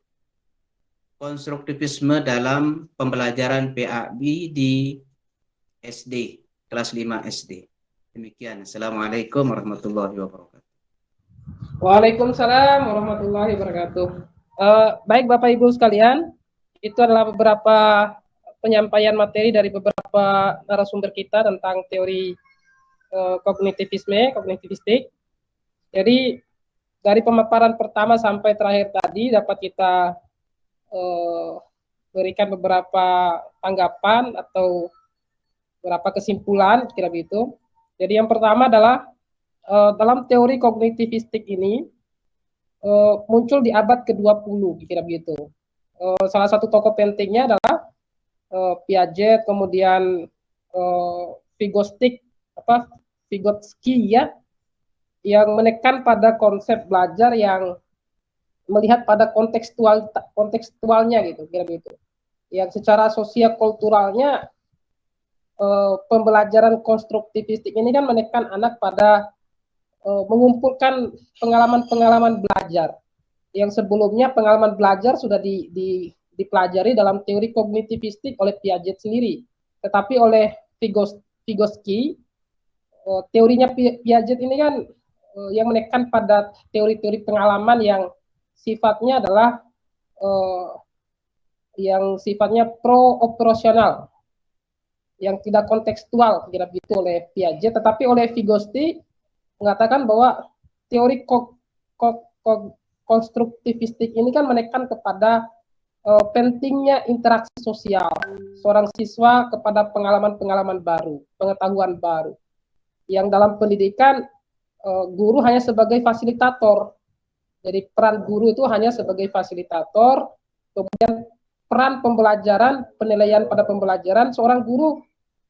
konstruktivisme dalam pembelajaran PAB di SD, kelas 5 SD. Demikian. Assalamualaikum warahmatullahi wabarakatuh. Waalaikumsalam warahmatullahi wabarakatuh. Baik Bapak Ibu sekalian, itu adalah beberapa penyampaian materi dari beberapa narasumber kita tentang teori kognitivistik. Jadi dari pemaparan pertama sampai terakhir tadi dapat kita berikan beberapa tanggapan atau beberapa kesimpulan kira begitu. Jadi yang pertama adalah dalam teori kognitivistik ini muncul di abad ke-20 kira begitu. Salah satu tokoh pentingnya adalah Piaget, kemudian Vygotsky ya, yang menekan pada konsep belajar yang melihat pada kontekstualnya gitu kira begitu. Yang secara sosial kulturalnya pembelajaran konstruktivistik ini kan menekan anak pada mengumpulkan pengalaman-pengalaman belajar yang sebelumnya pengalaman belajar sudah dipelajari dalam teori kognitivistik oleh Piaget sendiri, tetapi oleh Vygotsky teorinya Piaget ini kan yang menekan pada teori-teori pengalaman yang sifatnya adalah yang sifatnya pro-operasional, yang tidak kontekstual kira begitu oleh Piaget, tetapi oleh Vygotsky mengatakan bahwa teori konstruktivistik ini kan menekan kepada pentingnya interaksi sosial seorang siswa kepada pengalaman-pengalaman baru, pengetahuan baru. Yang dalam pendidikan guru hanya sebagai fasilitator. Jadi peran guru itu hanya sebagai fasilitator. Kemudian peran pembelajaran, penilaian pada pembelajaran, seorang guru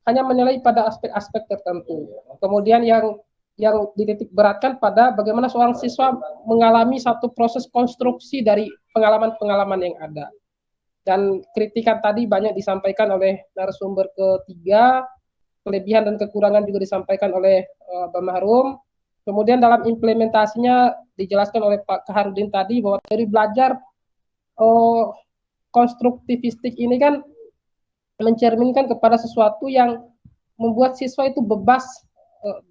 hanya menilai pada aspek-aspek tertentu. Kemudian yang dititik beratkan pada bagaimana seorang siswa mengalami satu proses konstruksi dari pengalaman-pengalaman yang ada. Dan kritikan tadi banyak disampaikan oleh narasumber ketiga kelebihan dan kekurangan juga disampaikan oleh Pak Mahrum. Kemudian dalam implementasinya dijelaskan oleh Pak Kaharudin tadi bahwa teori belajar konstruktivistik ini kan mencerminkan kepada sesuatu yang membuat siswa itu bebas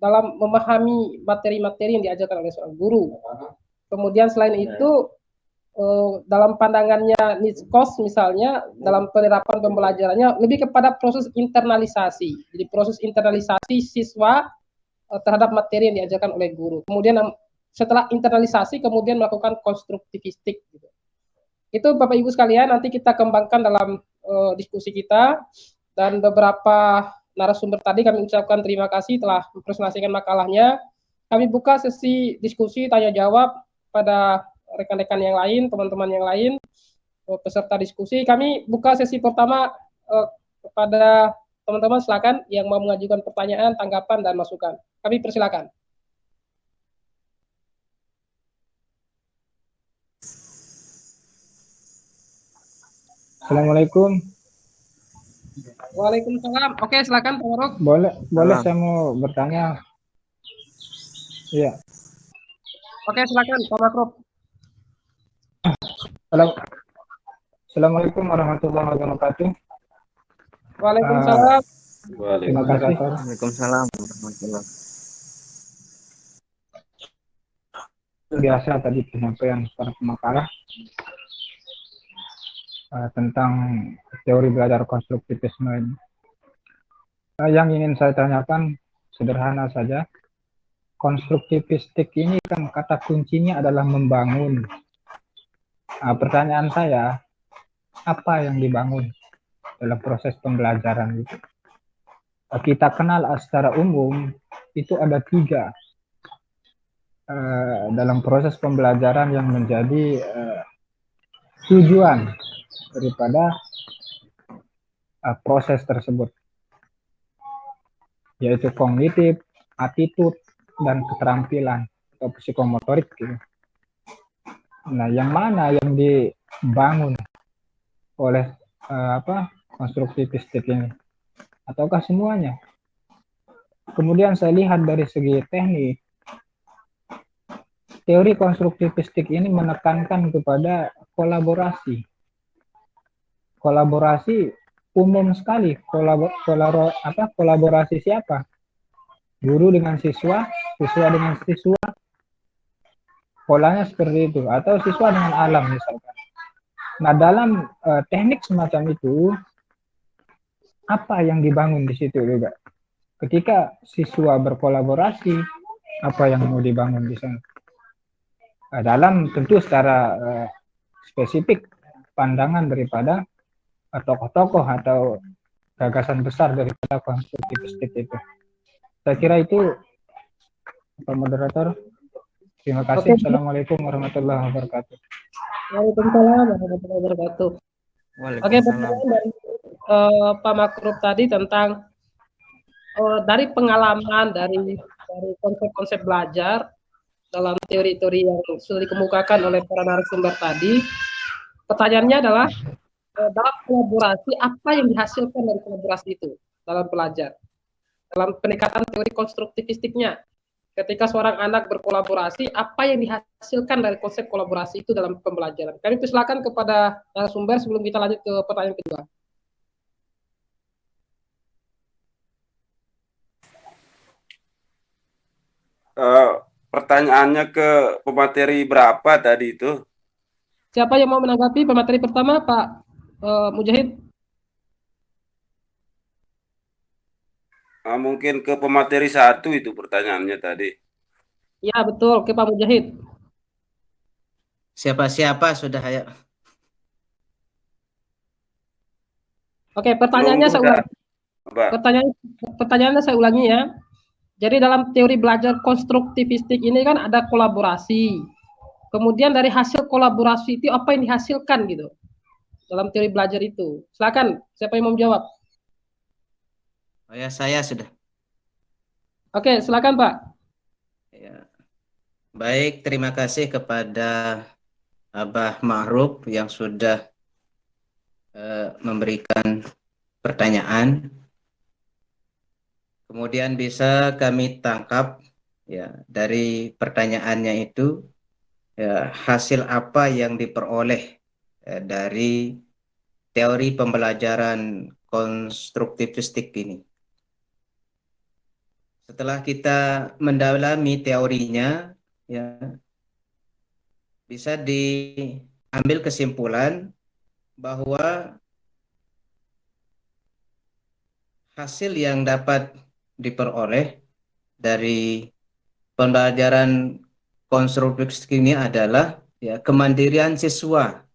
dalam memahami materi-materi yang diajarkan oleh seorang guru. Kemudian selain itu dalam pandangannya Nitzkos misalnya dalam penerapan pembelajarannya lebih kepada proses internalisasi. Jadi proses internalisasi siswa terhadap materi yang diajarkan oleh guru. Kemudian setelah internalisasi kemudian melakukan konstruktivistik. Gitu. Itu Bapak Ibu sekalian nanti kita kembangkan dalam diskusi kita dan beberapa narasumber tadi kami ucapkan terima kasih telah mempresentasikan makalahnya. Kami buka sesi diskusi tanya jawab pada rekan-rekan yang lain, teman-teman yang lain, peserta diskusi. Kami buka sesi pertama kepada teman-teman, silakan yang mau mengajukan pertanyaan, tanggapan, dan masukan. Kami persilakan. Assalamualaikum. Waalaikumsalam. Oke, silakan Pak Maruk. Boleh saya mau bertanya. Iya. Oke, silakan Pak Maruk. Assalamualaikum warahmatullahi wabarakatuh. Waalaikumsalam. Terima kasih. Waalaikumsalam warahmatullahi. Biasa tadi penyampaian para pemakalah tentang teori belajar konstruktivisme. Yang ingin saya tanyakan sederhana saja. Konstruktivistik ini kan kata kuncinya adalah membangun. Pertanyaan saya, apa yang dibangun dalam proses pembelajaran itu? Kita kenal secara umum itu ada 3 dalam proses pembelajaran yang menjadi tujuan daripada proses tersebut, yaitu kognitif, attitude, dan keterampilan atau psikomotorik gitu. Nah, yang mana yang dibangun oleh konstruktivistik ini? Ataukah semuanya? Kemudian saya lihat dari segi teknik, teori konstruktivistik ini menekankan kepada kolaborasi. Kolaborasi umum sekali. Kolaborasi siapa? Guru dengan siswa, siswa dengan siswa. Polanya seperti itu. Atau siswa dengan alam misalkan. Nah, dalam teknik semacam itu, apa yang dibangun di situ juga? Ketika siswa berkolaborasi, apa yang mau dibangun di sana? Dalam tentu secara spesifik pandangan daripada tokoh-tokoh atau gagasan besar daripada konstruktivistik itu. Saya kira itu, Pak Moderator. Terima kasih. Oke. Assalamualaikum warahmatullahi wabarakatuh. Waalaikumsalam warahmatullahi wabarakatuh. Oke, pertanyaan dari Pak Makruf tadi tentang dari pengalaman dari konsep-konsep belajar dalam teori-teori yang sudah dikemukakan oleh para narasumber tadi. Pertanyaannya adalah dalam kolaborasi apa yang dihasilkan dari kolaborasi itu dalam belajar, dalam pendekatan teori konstruktivistiknya. Ketika seorang anak berkolaborasi, apa yang dihasilkan dari konsep kolaborasi itu dalam pembelajaran? Kami persilakan kepada narasumber sebelum kita lanjut ke pertanyaan kedua. Pertanyaannya ke pemateri berapa tadi itu? Siapa yang mau menanggapi pemateri pertama, Pak Mujahid? Mungkin ke pemateri 1 itu pertanyaannya tadi. Ya, betul, ke Pak Mujahid. Siapa-siapa sudah ayo. Oke, pertanyaannya saya ulangi. Pertanyaannya saya ulangi ya. Jadi dalam teori belajar konstruktivistik ini kan ada kolaborasi. Kemudian dari hasil kolaborasi itu apa yang dihasilkan gitu dalam teori belajar itu? Silakan, siapa yang mau menjawab? Oh ya, saya sudah. Oke, silakan Pak. Ya. Baik, terima kasih kepada Abah Ma'ruf yang sudah memberikan pertanyaan. Kemudian bisa kami tangkap ya dari pertanyaannya itu ya, hasil apa yang diperoleh dari teori pembelajaran konstruktivistik ini. Setelah kita mendalami teorinya, ya bisa diambil kesimpulan bahwa hasil yang dapat diperoleh dari pembelajaran konstruktivistik ini adalah ya kemandirian siswa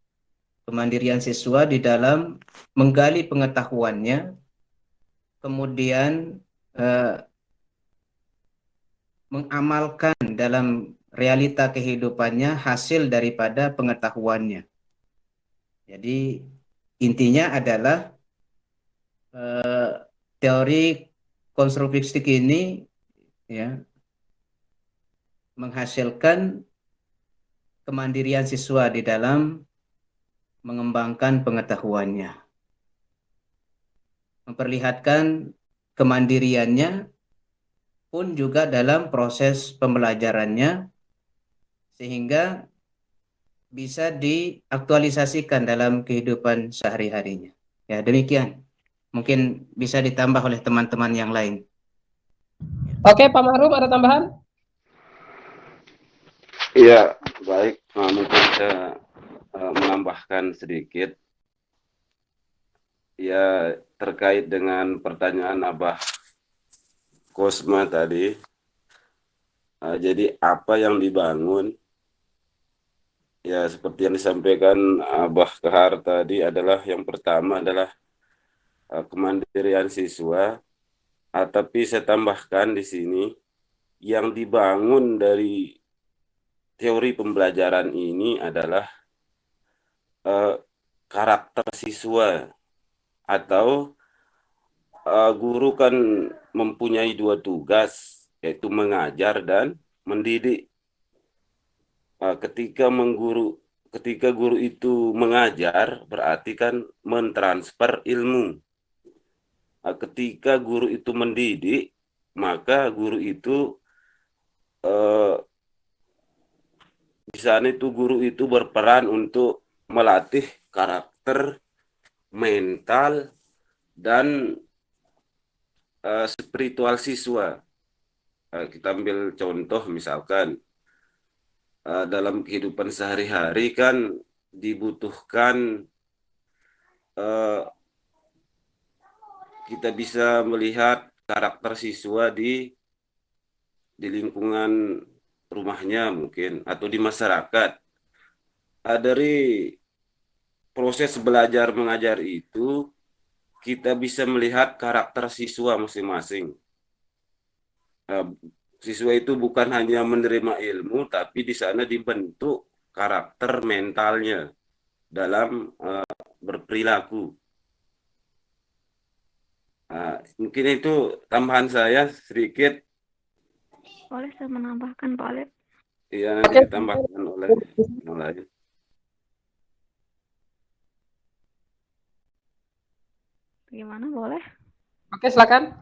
di dalam menggali pengetahuannya, kemudian mengamalkan dalam realita kehidupannya hasil daripada pengetahuannya. Jadi intinya adalah teori konstruktivistik ini ya menghasilkan kemandirian siswa di dalam mengembangkan pengetahuannya, memperlihatkan kemandiriannya pun juga dalam proses pembelajarannya, sehingga bisa diaktualisasikan dalam kehidupan sehari-harinya. Ya, demikian. Mungkin bisa ditambah oleh teman-teman yang lain. Oke, Pak Mahrum, ada tambahan? Iya, baik. Mungkin saya menambahkan sedikit. Ya, terkait dengan pertanyaan Abah Kosma tadi. Jadi apa yang dibangun? Ya, seperti yang disampaikan Abah Kahar tadi adalah yang pertama adalah kemandirian siswa. Tapi saya tambahkan di sini yang dibangun dari teori pembelajaran ini adalah karakter siswa, atau guru kan mempunyai dua tugas, yaitu mengajar dan mendidik. Ketika guru itu mengajar, berarti kan mentransfer ilmu. Ketika guru itu mendidik, maka guru itu di sana itu guru itu berperan untuk melatih karakter, mental, dan spiritual siswa. Kita ambil contoh misalkan dalam kehidupan sehari-hari kan dibutuhkan kita bisa melihat karakter siswa di lingkungan rumahnya mungkin atau di masyarakat. Dari proses belajar mengajar itu kita bisa melihat karakter siswa masing-masing. Siswa itu bukan hanya menerima ilmu, tapi di sana dibentuk karakter mentalnya dalam berperilaku. Mungkin itu tambahan saya sedikit. Boleh saya menambahkan, Pak Alep? Iya, nanti ditambahkan oleh yang lain. Gimana, boleh? Oke, silakan.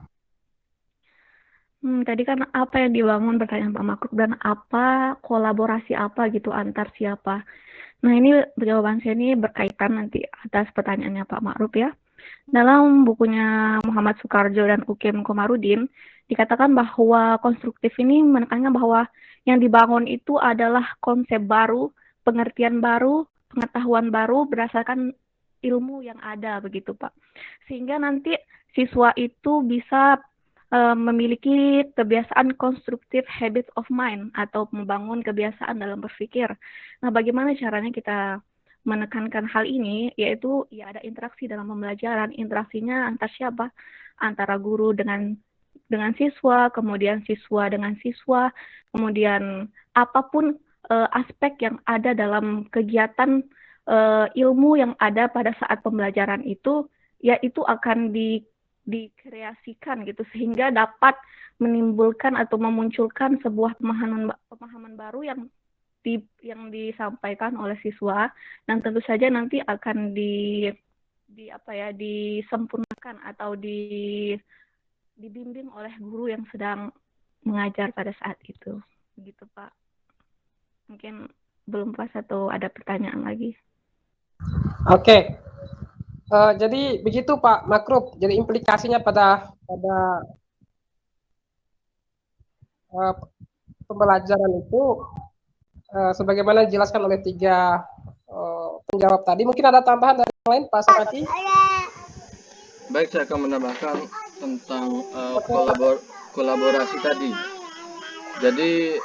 Tadi kan apa yang dibangun pertanyaan Pak Makruk dan apa kolaborasi apa gitu antar siapa. Nah ini jawaban saya ini berkaitan nanti atas pertanyaannya Pak Makruk ya. Dalam bukunya Muhammad Soekarjo dan Ukim Komarudin dikatakan bahwa konstruktif ini menekankan bahwa yang dibangun itu adalah konsep baru, pengertian baru, pengetahuan baru berdasarkan ilmu yang ada begitu Pak. Sehingga nanti siswa itu bisa memiliki kebiasaan konstruktif habits of mind atau membangun kebiasaan dalam berpikir. Nah, bagaimana caranya kita menekankan hal ini? Yaitu ya ada interaksi dalam pembelajaran. Interaksinya antar siapa? Antara guru dengan siswa, kemudian siswa dengan siswa, kemudian apapun aspek yang ada dalam kegiatan ilmu yang ada pada saat pembelajaran itu, ya itu akan dikreasikan gitu sehingga dapat menimbulkan atau memunculkan sebuah pemahaman baru yang disampaikan oleh siswa dan tentu saja nanti akan disempurnakan atau dibimbing oleh guru yang sedang mengajar pada saat itu. Begitu Pak. Mungkin belum pas atau ada pertanyaan lagi. Oke. Jadi begitu Pak Makrub. Jadi implikasinya pada pembelajaran itu sebagaimana dijelaskan oleh 3 penjawab tadi. Mungkin ada tambahan dari yang lain Pak Sakaki? Baik, saya akan menambahkan tentang kolaborasi tadi. Jadi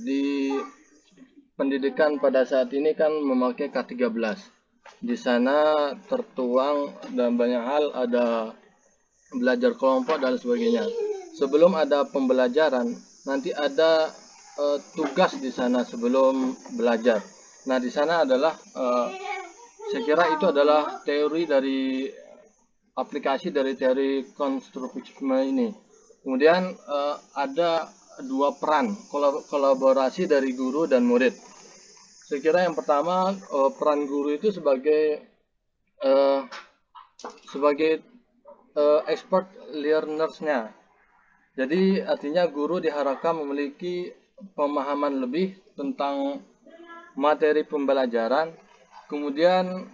di pendidikan pada saat ini kan memakai K13. Di sana tertuang dan banyak hal, ada belajar kelompok dan sebagainya. Sebelum ada pembelajaran, nanti ada tugas di sana sebelum belajar. Nah, di sana adalah saya kira itu adalah teori dari aplikasi dari teori konstruktivisme ini. Kemudian ada 2 peran kolaborasi dari guru dan murid. Saya kira yang pertama peran guru itu sebagai expert learners-nya. Jadi artinya guru diharapkan memiliki pemahaman lebih tentang materi pembelajaran. Kemudian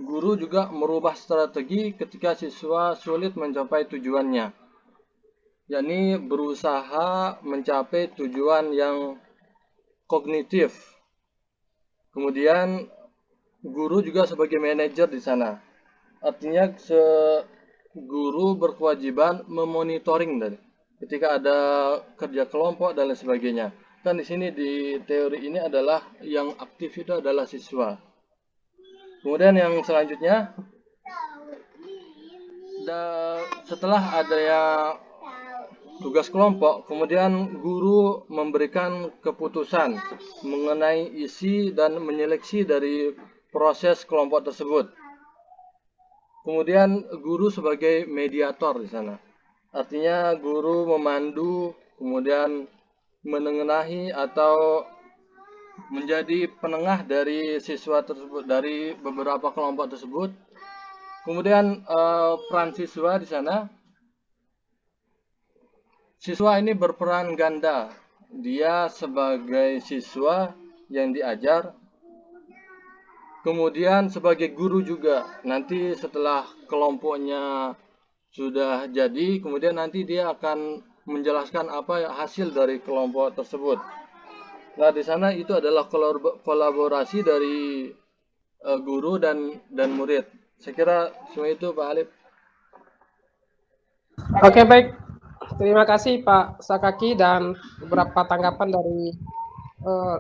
guru juga merubah strategi ketika siswa sulit mencapai tujuannya, yakni berusaha mencapai tujuan yang kognitif. Kemudian guru juga sebagai manajer di sana, artinya guru berkewajiban memonitoring dari ketika ada kerja kelompok dan lain sebagainya. Dan di sini di teori ini adalah yang aktif itu adalah siswa. Kemudian yang selanjutnya, setelah adanya tugas kelompok, kemudian guru memberikan keputusan mengenai isi dan menyeleksi dari proses kelompok tersebut. Kemudian guru sebagai mediator di sana. Artinya guru memandu, kemudian menengahi atau menjadi penengah dari siswa tersebut, dari beberapa kelompok tersebut. Kemudian peran siswa di sana, siswa ini berperan ganda. Dia sebagai siswa yang diajar, kemudian sebagai guru juga. Nanti setelah kelompoknya sudah jadi, kemudian nanti dia akan menjelaskan apa hasil dari kelompok tersebut. Nah, di sana itu adalah kolaborasi dari guru dan murid. Saya kira semua itu Pak Alif. Oke, baik. Terima kasih Pak Sakaki dan beberapa tanggapan dari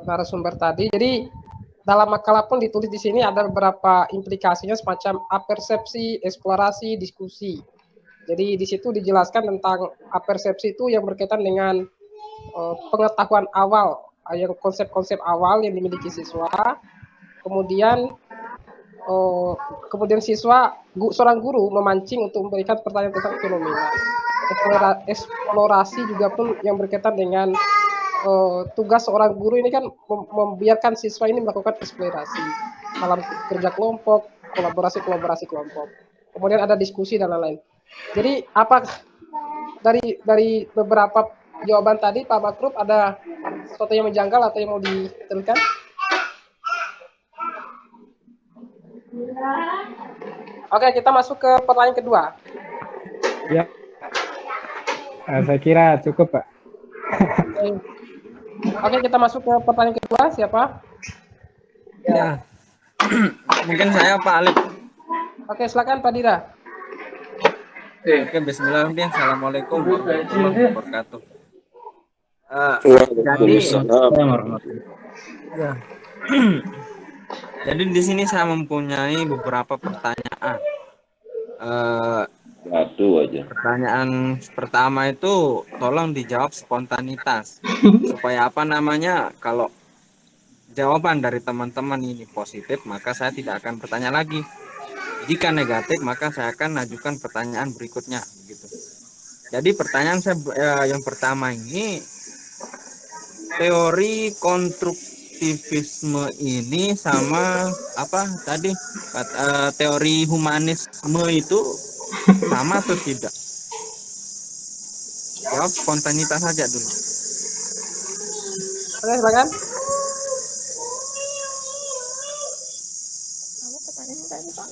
narasumber tadi. Jadi dalam makalah pun ditulis di sini ada beberapa implikasinya semacam apersepsi, eksplorasi, diskusi. Jadi di situ dijelaskan tentang apersepsi itu yang berkaitan dengan pengetahuan awal, yang konsep-konsep awal yang dimiliki siswa. Kemudian seorang guru memancing untuk memberikan pertanyaan tentang fenomena. Eksplorasi juga pun yang berkaitan dengan tugas seorang guru ini kan membiarkan siswa ini melakukan eksplorasi dalam kerja kelompok, kolaborasi kelompok. Kemudian ada diskusi dan lain-lain. Jadi apa dari beberapa jawaban tadi Pak Makrub ada sesuatu yang menjanggal atau yang mau diteruskan? Oke, kita masuk ke pertanyaan kedua. Ya, saya kira cukup Pak. Oke, kita masuk ke pertanyaan kedua. Siapa? Ya, mungkin saya Pak Alif. Oke, silakan Pak Dira. Oke, bismillahirrahmanirrahim. Assalamualaikum warahmatullahi wabarakatuh. Jadi di sini saya mempunyai beberapa pertanyaan. Satu aja. Pertanyaan pertama itu tolong dijawab spontanitas supaya kalau jawaban dari teman-teman ini positif maka saya tidak akan bertanya lagi. Jika negatif maka saya akan ajukan pertanyaan berikutnya gitu. Jadi pertanyaan saya yang pertama ini, teori konstruktivisme ini sama apa tadi teori humanisme itu sama atau tidak? Jawab spontanitas saja dulu. Oke, silakan. Apa pertanyaannya tadi, Pak?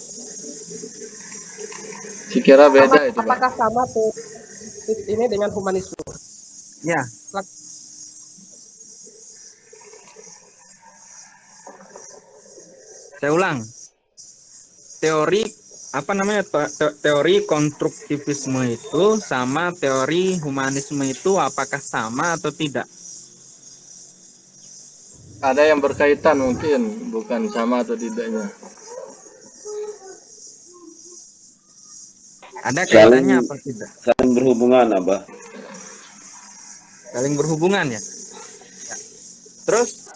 Sekira beda itu, Pak. Apakah sama teoritis ini dengan humanisme? Ya, saya ulang. Teori apa namanya teori konstruktivisme itu sama teori humanisme itu apakah sama atau tidak? Ada yang berkaitan mungkin, bukan sama atau tidaknya. Ada kaitannya apa tidak? Saling berhubungan, Abah. Saling berhubungan ya. Ya. Terus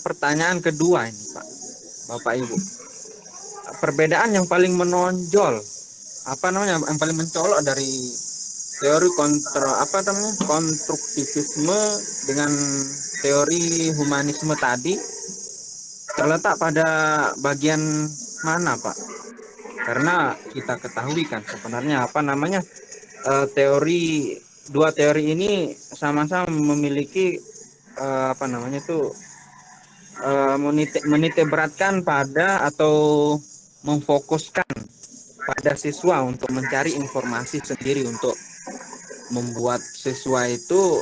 pertanyaan kedua ini Pak, Bapak Ibu, perbedaan yang paling menonjol apa namanya yang paling mencolok dari teori konstruktivisme dengan teori humanisme tadi terletak pada bagian mana Pak? Karena kita ketahui kan sebenarnya apa namanya dua teori ini sama-sama memiliki apa namanya itu menitik beratkan pada atau memfokuskan pada siswa untuk mencari informasi sendiri untuk membuat siswa itu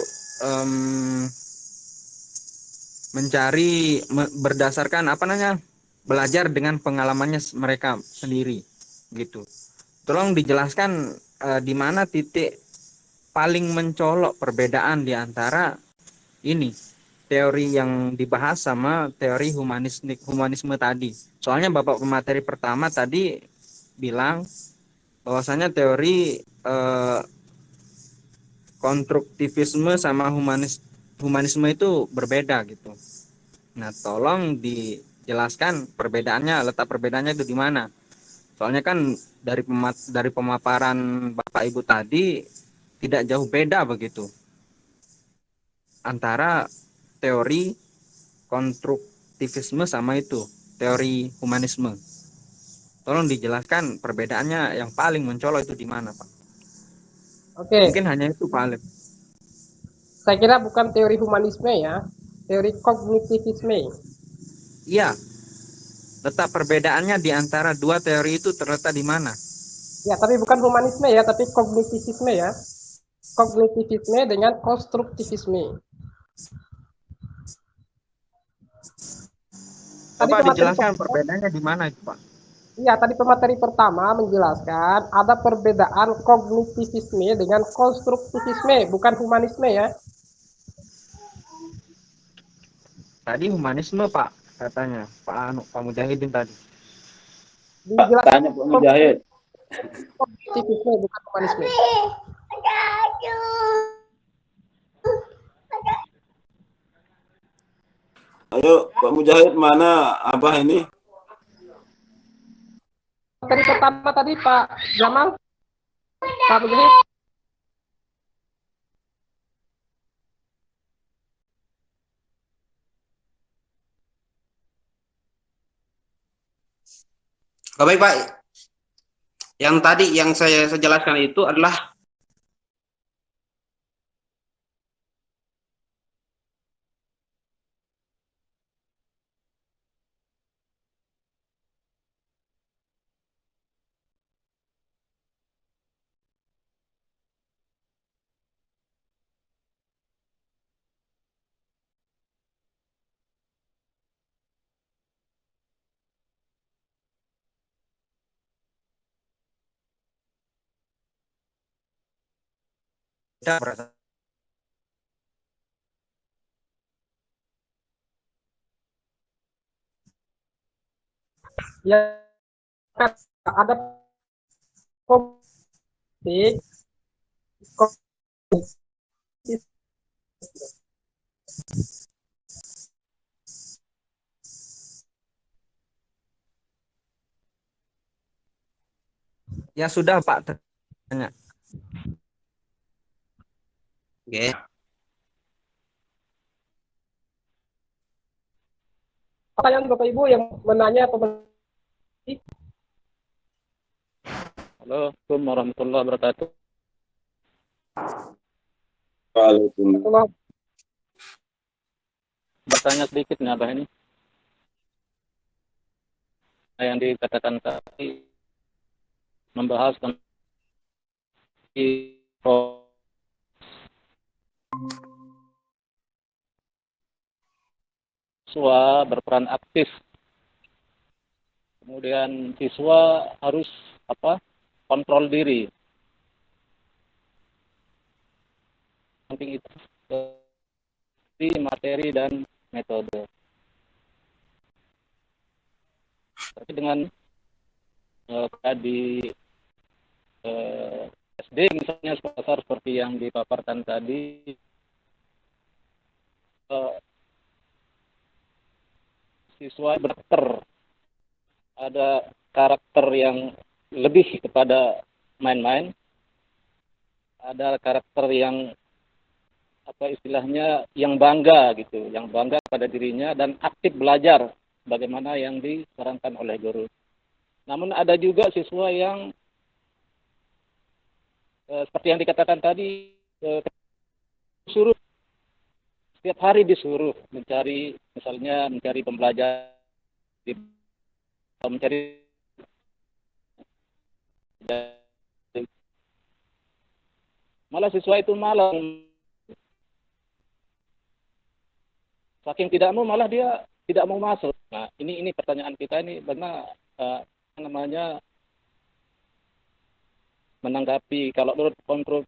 berdasarkan apa namanya belajar dengan pengalamannya mereka sendiri gitu. Tolong dijelaskan di mana titik paling mencolok perbedaan di antara ini teori yang dibahas sama teori humanisme tadi. Soalnya Bapak pemateri pertama tadi bilang bahwasanya teori konstruktivisme sama humanisme itu berbeda gitu. Nah, tolong dijelaskan letak perbedaannya itu di mana. Soalnya kan dari pemaparan Bapak Ibu tadi tidak jauh beda begitu antara teori konstruktivisme sama itu teori humanisme. Tolong dijelaskan perbedaannya yang paling mencolok itu di mana, Pak? Oke, Mungkin hanya itu, Pak Alif. saya kira bukan teori humanisme ya, teori kognitivisme. Iya. Letak perbedaannya di antara dua teori itu terletak di mana? Ya, tapi bukan humanisme ya, tapi kognitivisme ya. Kognitivisme dengan konstruktivisme. Coba dijelaskan perbedaannya di mana itu, Pak? Iya, tadi pemateri pertama menjelaskan ada perbedaan kognitivisme dengan konstruktivisme, bukan humanisme ya. Tadi humanisme, Pak, katanya. Pak Mujahidin tadi. Tanya Pak Mujahid. Konstruktivisme bukan humanisme. Ayo Pak Mujahid, mana Abah ini? Materi pertama tadi Pak Jamal, Pak Mujahid. Baik Pak, yang tadi yang saya jelaskan itu adalah Ya, ada konflik Ya sudah, Pak. Tanya. Oke. Pertanyaan Bapak Ibu yang menanya atau Halo, Assalamualaikum warahmatullahi wabarakatuh. Waalaikumsalam. Bertanya sedikit nih Abah ini. Yang dikatakan tadi membahas tentang siswa berperan aktif. Kemudian siswa harus kontrol diri. Penting itu di materi dan metode. Tapi dengan di SD misalnya sebesar seperti yang dipaparkan tadi, siswa ada karakter yang lebih kepada main-main, ada karakter yang istilahnya yang bangga gitu, yang bangga pada dirinya dan aktif belajar bagaimana yang disarankan oleh guru. Namun ada juga siswa yang seperti yang dikatakan tadi, suruh setiap hari disuruh mencari pembelajaran, mencari malah siswa itu malah saking tidak mau, malah dia tidak mau masuk. Nah, ini pertanyaan kita ini benar menanggapi kalau menurut kontrol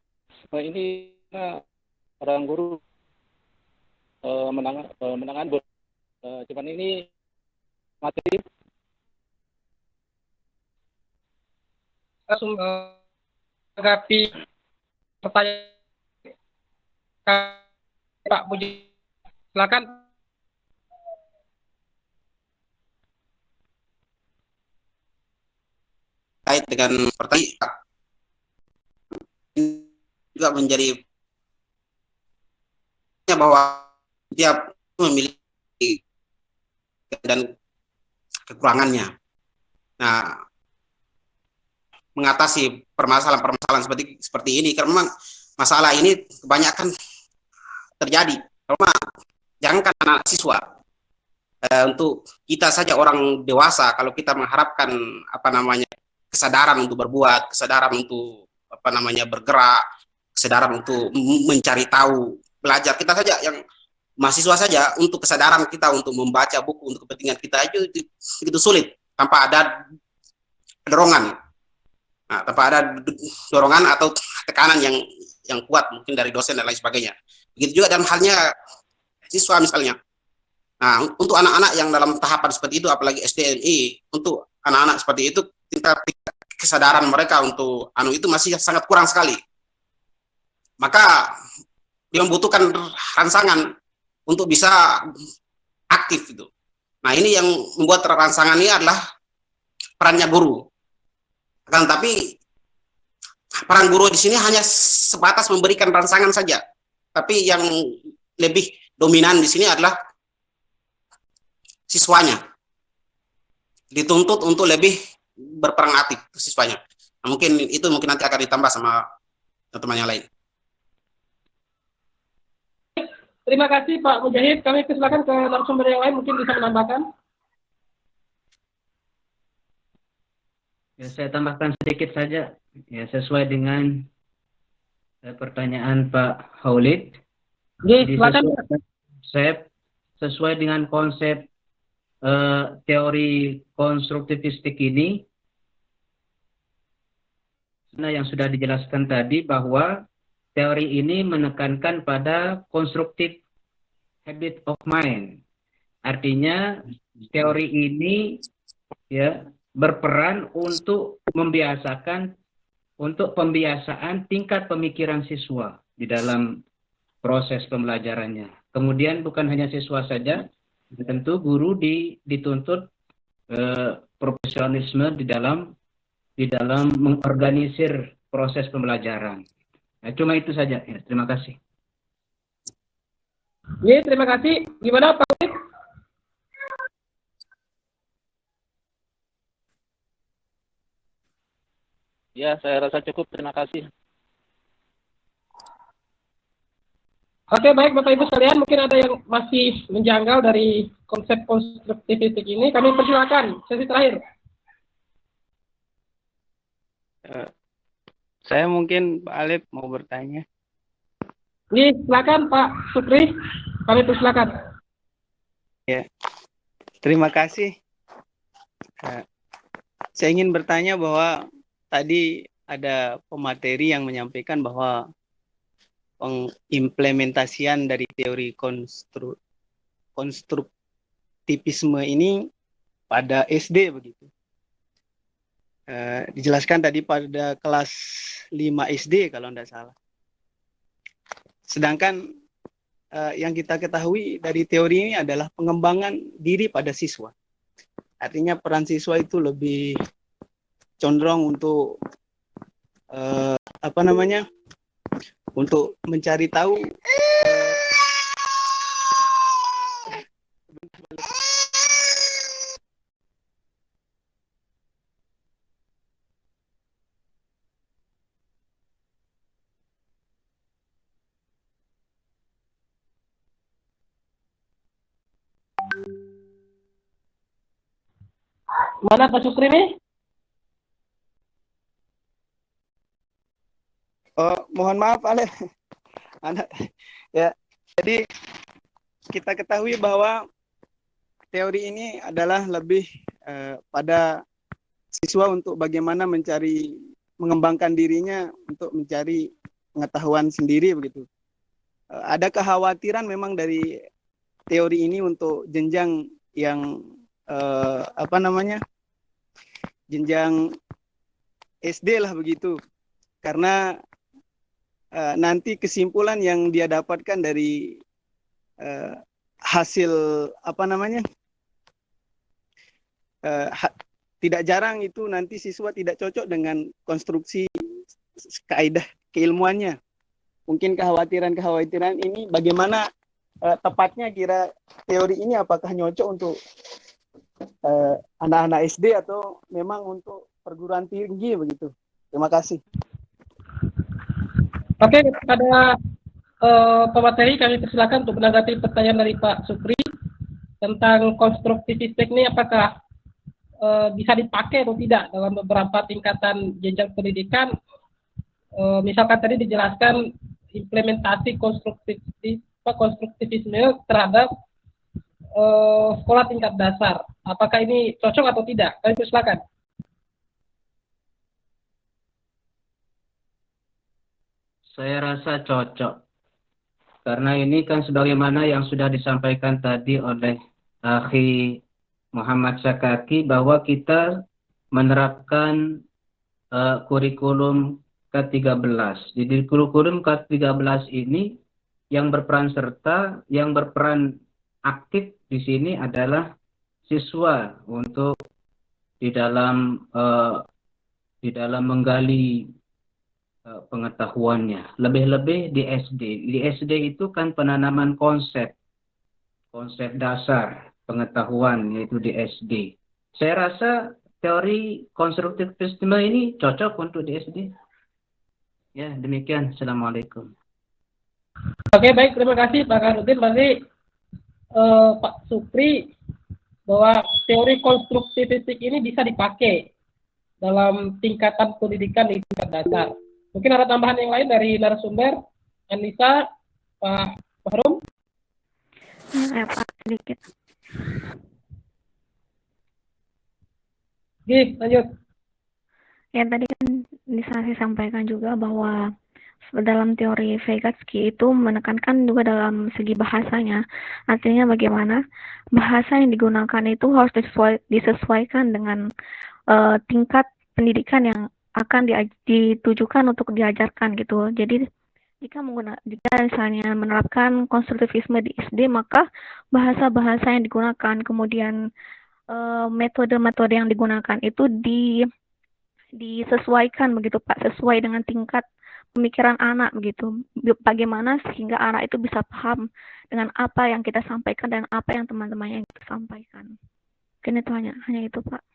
ini orang guru menangani cuman ini materi langsung menanggapi pertanyaan Pak Puji, silakan. Kait dengan pertanyaan juga menjadi bahwa setiap memiliki dan kekurangannya. Nah, mengatasi permasalahan-permasalahan seperti ini, karena memang masalah ini kebanyakan terjadi. Karena jangankan anak siswa, untuk kita saja orang dewasa, kalau kita mengharapkan kesadaran untuk berbuat, kesadaran untuk bergerak, kesadaran untuk mencari tahu, belajar, kita saja yang mahasiswa saja untuk kesadaran kita untuk membaca buku untuk kepentingan kita itu sulit tanpa ada dorongan. Nah, tanpa ada dorongan atau tekanan yang kuat mungkin dari dosen dan lain sebagainya. Begitu juga dalam halnya siswa misalnya. Nah, untuk anak-anak yang dalam tahapan seperti itu, apalagi SDNI, untuk anak-anak seperti itu, tingkat kesadaran mereka untuk itu masih sangat kurang sekali. Maka dia membutuhkan rangsangan untuk bisa aktif itu. Nah, ini yang membuat rangsangan ini adalah perannya guru. Akan tapi peran guru di sini hanya sebatas memberikan rangsangan saja. Tapi yang lebih dominan di sini adalah siswanya. Dituntut untuk lebih berperan aktif siswanya. Nah, mungkin nanti akan ditambah sama teman-teman yang lain. Terima kasih Pak Mujahid. Kami persilakan ke narasumber yang lain, mungkin bisa menambahkan. Ya, saya tambahkan sedikit saja, ya sesuai dengan pertanyaan Pak Haulid. Jadi sesuai dengan konsep teori konstruktivistik ini, nah yang sudah dijelaskan tadi bahwa teori ini menekankan pada constructive habit of mind. Artinya teori ini ya berperan untuk pembiasaan tingkat pemikiran siswa di dalam proses pembelajarannya. Kemudian bukan hanya siswa saja, tentu guru dituntut profesionalisme di dalam mengorganisir proses pembelajaran. Nah, cuma itu saja. Ya, terima kasih. Ya, terima kasih. Gimana Pak? Ya, saya rasa cukup. Terima kasih. Oke, baik Bapak Ibu sekalian, mungkin ada yang masih menjanggal dari konsep konstruktivistik ini. Kami persilakan sesi terakhir. Saya mungkin Pak Alif mau bertanya. Silakan Pak Supri, kami persilakan. Ya, terima kasih. Saya ingin bertanya bahwa tadi ada pemateri yang menyampaikan bahwa pengimplementasian dari teori konstruktivisme ini pada SD begitu. Dijelaskan tadi pada kelas 5 SD kalau tidak salah. Sedangkan yang kita ketahui dari teori ini adalah pengembangan diri pada siswa. Artinya peran siswa itu lebih condong untuk untuk mencari tahu Mana Pak Supri nih? mohon maaf Ale. Ya, jadi kita ketahui bahwa teori ini adalah lebih pada siswa untuk bagaimana mengembangkan dirinya untuk mencari pengetahuan sendiri begitu. Ada kekhawatiran memang dari teori ini untuk jenjang yang jenjang SD lah begitu, karena nanti kesimpulan yang dia dapatkan dari hasil tidak jarang itu nanti siswa tidak cocok dengan konstruksi kaidah keilmuannya. Mungkin kekhawatiran ini bagaimana tepatnya kira teori ini apakah nyocok untuk anak-anak SD atau memang untuk perguruan tinggi begitu. Terima kasih. Oke, kepada pemateri kami persilakan untuk menanggapi pertanyaan dari Pak Supri tentang konstruktivistik ini, apakah bisa dipakai atau tidak dalam beberapa tingkatan jenjang pendidikan. Misalkan tadi dijelaskan implementasi konstruktivisme terhadap sekolah tingkat dasar. Apakah ini cocok atau tidak? Kami persilakan. Saya rasa cocok. Karena ini kan sebagaimana yang sudah disampaikan tadi oleh Akhi Muhammad Sakaki, bahwa kita menerapkan kurikulum K13. Di kurikulum K13 ini yang berperan aktif di sini adalah siswa untuk di dalam menggali pengetahuannya, lebih-lebih di SD. Di SD itu kan penanaman konsep dasar pengetahuan, yaitu di SD. Saya rasa teori konstruktivisme ini cocok untuk di SD. Ya, demikian. Assalamualaikum. Oke, baik, terima kasih Pak Karudin. Berarti Pak Supri bahwa teori konstruktivistik ini bisa dipakai dalam tingkatan pendidikan di tingkat dasar. Mungkin ada tambahan yang lain dari narasumber, Anissa, Pak Fahrum? Pak, sedikit. Lanjut. Ya, tadi kan bisa saya sampaikan juga bahwa dalam teori Vygotsky itu menekankan juga dalam segi bahasanya. Artinya bagaimana bahasa yang digunakan itu harus disesuaikan dengan tingkat pendidikan yang akan ditujukan untuk diajarkan gitu. Jadi jika misalnya menerapkan konstruktivisme di SD, maka bahasa-bahasa yang digunakan, kemudian metode-metode yang digunakan itu disesuaikan begitu Pak, sesuai dengan tingkat pemikiran anak begitu. Bagaimana sehingga anak itu bisa paham dengan apa yang kita sampaikan dan apa yang teman-temannya yang kita sampaikan. Mungkin itu hanya itu Pak.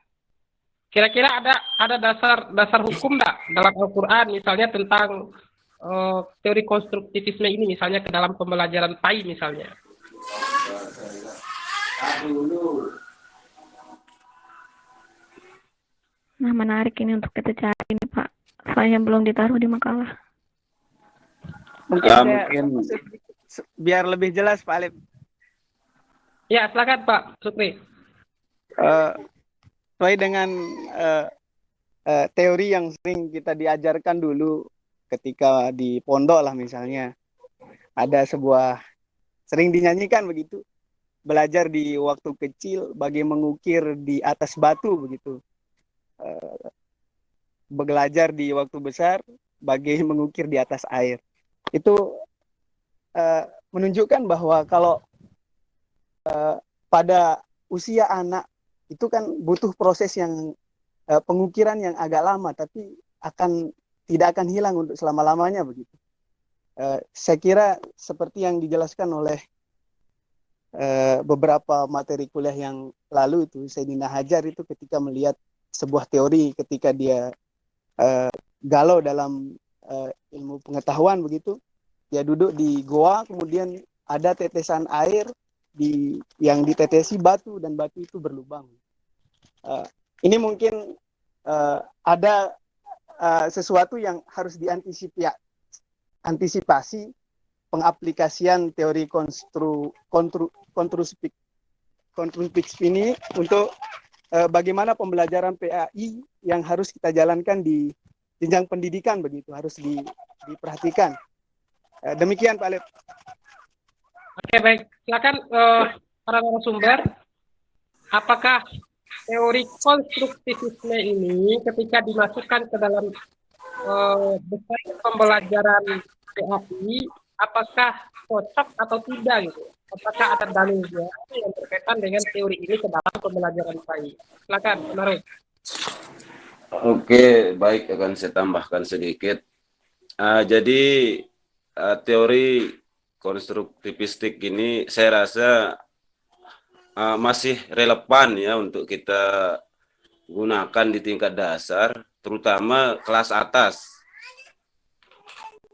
Kira-kira ada dasar hukum enggak dalam Al-Qur'an misalnya tentang teori konstruktivisme ini misalnya ke dalam pembelajaran PAI misalnya? Nah, menarik ini untuk kita cari ini Pak. Soalnya belum ditaruh di makalah. Mungkin saya biar lebih jelas Pak Alif. Ya, silakan Pak Supri. Sesuai dengan teori yang sering kita diajarkan dulu ketika di pondok lah misalnya, ada sebuah sering dinyanyikan begitu, belajar di waktu kecil bagi mengukir di atas batu begitu, belajar di waktu besar bagi mengukir di atas air. Itu menunjukkan bahwa kalau pada usia anak itu kan butuh proses yang pengukiran yang agak lama, tapi tidak akan hilang untuk selama-lamanya begitu. Saya kira seperti yang dijelaskan oleh beberapa materi kuliah yang lalu itu, Sayyidina Hajar itu ketika melihat sebuah teori, ketika dia galau dalam ilmu pengetahuan begitu, dia duduk di goa, kemudian ada tetesan air yang ditetesi batu dan batu itu berlubang. Ini mungkin ada sesuatu yang harus antisipasi pengaplikasian teori konstruktivisme ini untuk bagaimana pembelajaran PAI yang harus kita jalankan di jenjang pendidikan begitu, harus diperhatikan. Demikian Pak Alif. Oke, baik. Silakan para narasumber. Apakah teori konstruktivisme ini ketika dimasukkan ke dalam besar pembelajaran PAI, apakah cocok atau tidak gitu? Apakah ada dalilnya yang berkaitan dengan teori ini ke dalam pembelajaran PAI? Silakan, Naruh. Oke, baik, akan saya tambahkan sedikit. Jadi teori konstruktivistik ini saya rasa masih relevan ya untuk kita gunakan di tingkat dasar, terutama kelas atas.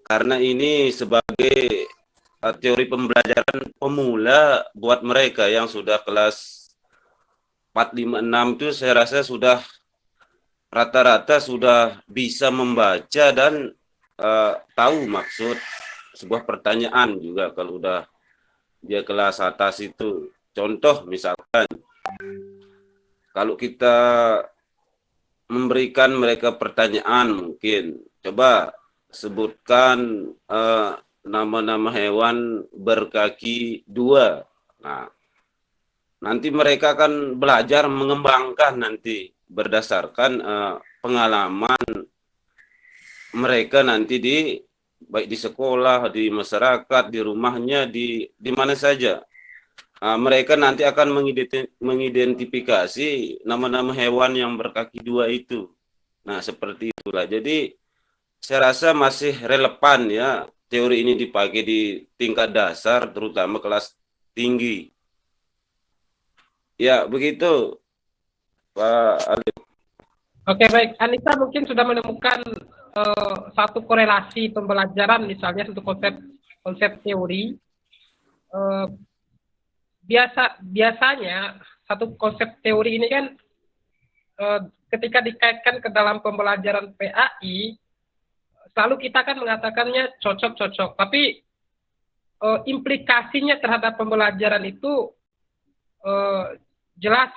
Karena ini sebagai teori pembelajaran pemula buat mereka yang sudah kelas 4, 5, 6 itu saya rasa sudah rata-rata sudah bisa membaca dan tahu maksud sebuah pertanyaan juga kalau udah dia kelas atas itu. Contoh misalkan, kalau kita memberikan mereka pertanyaan mungkin, coba sebutkan nama-nama hewan berkaki 2. Nah, nanti mereka akan belajar mengembangkan nanti berdasarkan pengalaman mereka nanti baik di sekolah, di masyarakat, di rumahnya, di mana saja. Mereka nanti akan mengidentifikasi nama-nama hewan yang berkaki 2 itu. Nah, seperti itulah. Jadi, saya rasa masih relevan ya teori ini dipakai di tingkat dasar, terutama kelas tinggi. Ya, begitu, Pak Alif. Oke, baik. Anissa mungkin sudah menemukan satu korelasi pembelajaran, misalnya satu konsep teori. Biasanya satu konsep teori ini kan ketika dikaitkan ke dalam pembelajaran PAI, selalu kita kan mengatakannya cocok-cocok, tapi implikasinya terhadap pembelajaran itu jelas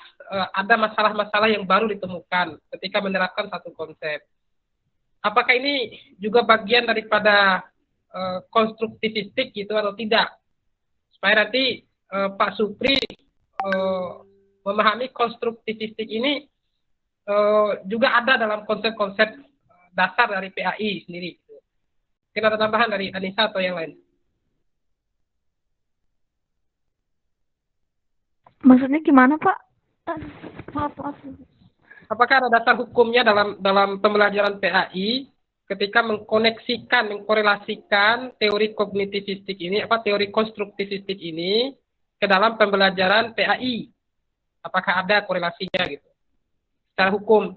ada masalah-masalah yang baru ditemukan ketika menerapkan satu konsep. Apakah ini juga bagian daripada konstruktivistik gitu atau tidak? Supaya nanti Pak Supri memahami konstruktivistik ini juga ada dalam konsep-konsep dasar dari PAI sendiri. Mungkin ada tambahan dari Anissa atau yang lain? Maksudnya gimana Pak? Maaf. Apakah ada dasar hukumnya dalam pembelajaran PAI ketika mengkorelasikan teori kognitivistik ini, teori konstruktivistik ini ke dalam pembelajaran PAI? Apakah ada korelasinya gitu secara hukum?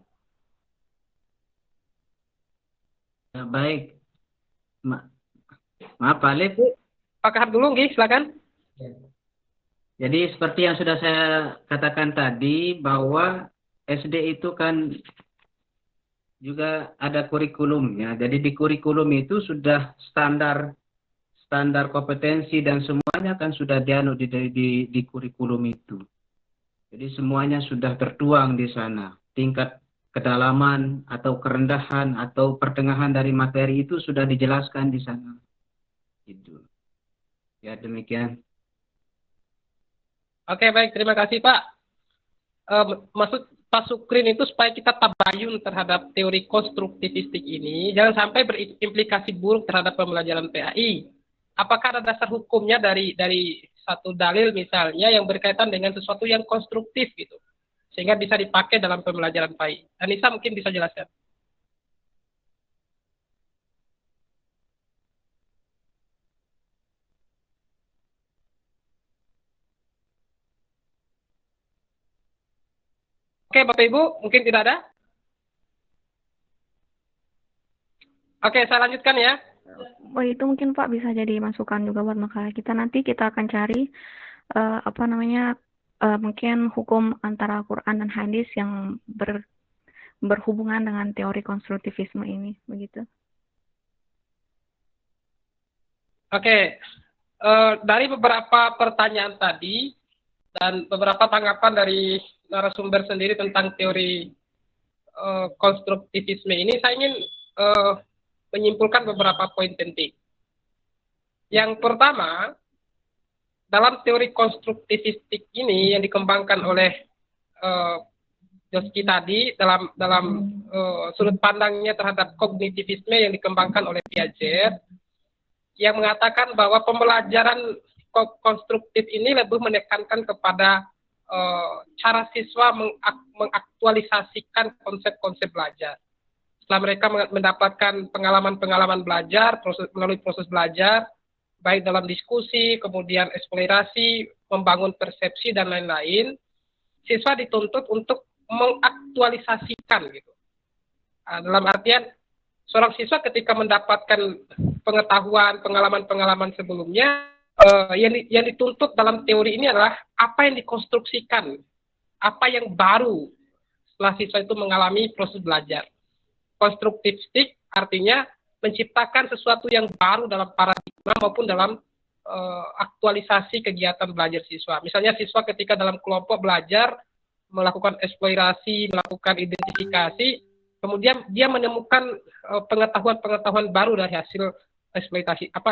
Ya, baik. Maaf Pak Alif. Pak Kahar dulu, Nggih, silakan. Jadi seperti yang sudah saya katakan tadi, bahwa SD itu kan juga ada kurikulumnya. Jadi di kurikulum itu sudah standar kompetensi dan semuanya kan sudah dianu di kurikulum itu. Jadi semuanya sudah tertuang di sana. Tingkat kedalaman atau kerendahan atau pertengahan dari materi itu sudah dijelaskan di sana. Gitu. Ya demikian. Oke, baik, terima kasih Pak. Maksud Pak Sukrin itu supaya kita tabayun terhadap teori konstruktivistik ini, jangan sampai berimplikasi buruk terhadap pembelajaran PAI. Apakah ada dasar hukumnya dari satu dalil misalnya yang berkaitan dengan sesuatu yang konstruktif gitu, sehingga bisa dipakai dalam pembelajaran PAI. Anissa mungkin bisa jelaskan. Oke, Bapak Ibu, mungkin tidak ada? Oke, saya lanjutkan ya. Oh, itu mungkin Pak bisa jadi masukan juga buat makalah kita. Nanti kita akan cari mungkin hukum antara Quran dan hadis yang berhubungan dengan teori konstruktivisme ini, begitu. Oke, dari beberapa pertanyaan tadi dan beberapa tanggapan dari narasumber sendiri tentang teori konstruktivisme ini, saya ingin menyimpulkan beberapa poin penting. Yang pertama, dalam teori konstruktivistik ini yang dikembangkan oleh Joski tadi dalam sudut pandangnya terhadap kognitivisme yang dikembangkan oleh Piaget, yang mengatakan bahwa pembelajaran konstruktif ini lebih menekankan kepada cara siswa mengaktualisasikan konsep-konsep belajar. Setelah mereka mendapatkan pengalaman-pengalaman belajar melalui proses belajar, baik dalam diskusi, kemudian eksplorasi, membangun persepsi, dan lain-lain, siswa dituntut untuk mengaktualisasikan gitu. Dalam artian, seorang siswa ketika mendapatkan pengetahuan, pengalaman-pengalaman sebelumnya, yang dituntut dalam teori ini adalah apa yang dikonstruksikan, apa yang baru setelah siswa itu mengalami proses belajar. Konstruktivistik artinya menciptakan sesuatu yang baru dalam paradigma maupun dalam aktualisasi kegiatan belajar siswa. Misalnya siswa ketika dalam kelompok belajar, melakukan eksplorasi, melakukan identifikasi, kemudian dia menemukan pengetahuan-pengetahuan baru dari hasil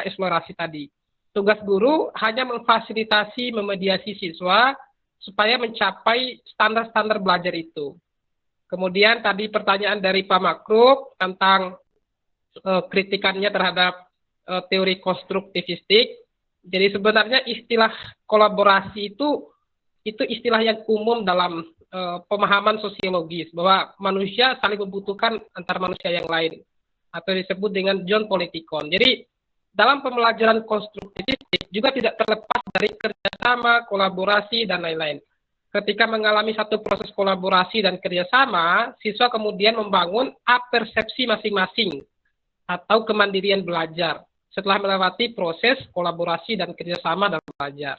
eksplorasi tadi. Tugas guru hanya memfasilitasi, memediasi siswa supaya mencapai standar-standar belajar itu. Kemudian tadi pertanyaan dari Pak Makruk tentang kritikannya terhadap teori konstruktivistik. Jadi sebenarnya istilah kolaborasi itu istilah yang umum dalam pemahaman sosiologis, bahwa manusia saling membutuhkan antar manusia yang lain, atau disebut dengan John Politikon. Jadi dalam pembelajaran konstruktivistik juga tidak terlepas dari kerjasama, kolaborasi, dan lain-lain. Ketika mengalami satu proses kolaborasi dan kerjasama, siswa kemudian membangun persepsi masing-masing atau kemandirian belajar setelah melewati proses kolaborasi dan kerjasama dalam belajar.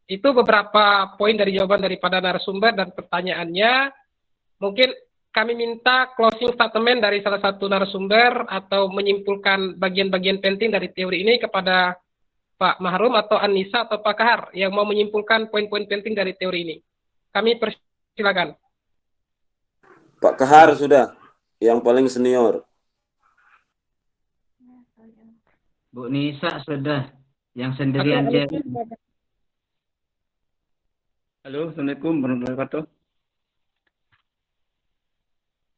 Itu beberapa poin dari jawaban daripada narasumber dan pertanyaannya. Mungkin kami minta closing statement dari salah satu narasumber atau menyimpulkan bagian-bagian penting dari teori ini kepada Pak Mahrum atau Anissa atau Pak Kahar yang mau menyimpulkan poin-poin penting dari teori ini. Kami persilakan. Pak Kahar sudah, yang paling senior. Bu Nisa sudah, yang sendirian aja. Halo, Assalamualaikum warahmatullahi wabarakatuh.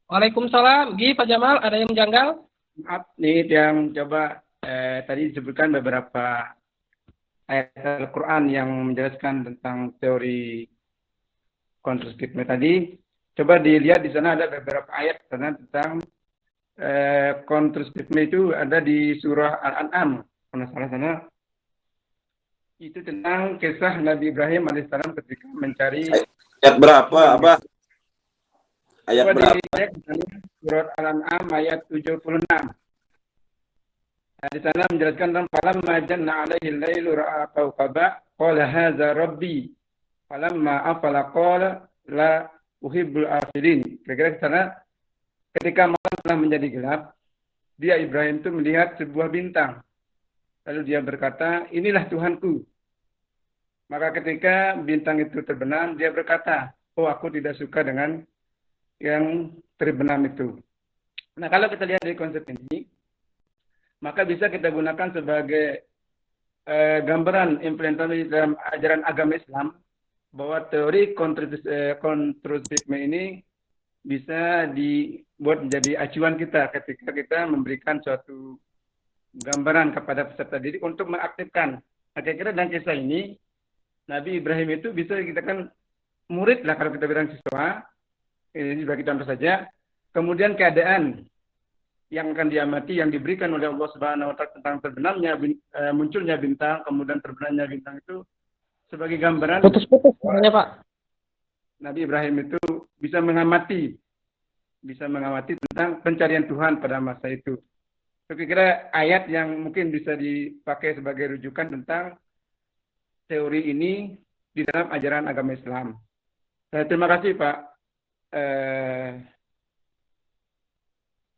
Waalaikumsalam. Pak Jamal, ada yang menjanggal? Maaf, nih yang coba tadi disebutkan beberapa ayat Al-Quran yang menjelaskan tentang teori konstruktivisme tadi. Coba dilihat di sana ada beberapa ayat tentang konstruktivisme itu ada di surah Al-An'am. Kalau salah sana itu tentang kisah Nabi Ibrahim alaihissalam ketika mencari ayat berapa, Abah? Ayat berapa? Surat Al-An'am ayat 76. Nah, di sana menjelaskan tentang falamma janna alaihi al-lailu ra'a kawkaba qala hadza rabbi falamma afala qala la uhibbul afilin. Kira-kira di sana ketika malam telah menjadi gelap, dia Ibrahim itu melihat sebuah bintang. Lalu dia berkata, inilah Tuhanku. Maka ketika bintang itu terbenam, dia berkata, oh aku tidak suka dengan yang terbenam itu. Nah kalau kita lihat dari konsep ini, maka bisa kita gunakan sebagai gambaran implementasi dalam ajaran agama Islam bahwa teori konstruktivisme ini bisa dibuat menjadi acuan kita ketika kita memberikan suatu gambaran kepada peserta didik untuk mengaktifkan. Nah, kira-kira dalam kisah ini Nabi Ibrahim itu bisa kita kan murid lah kalau kita bilang siswa, ini bagi contoh saja. Kemudian keadaan yang akan diamati yang diberikan oleh Allah Subhanahu wa taala tentang terbenamnya munculnya bintang, kemudian terbenamnya bintang itu sebagai gambaran Putus-putus suaranya, Pak. Nabi Ibrahim itu bisa mengamati tentang pencarian Tuhan pada masa itu. Saya kira ayat yang mungkin bisa dipakai sebagai rujukan tentang teori ini di dalam ajaran agama Islam. Terima kasih Pak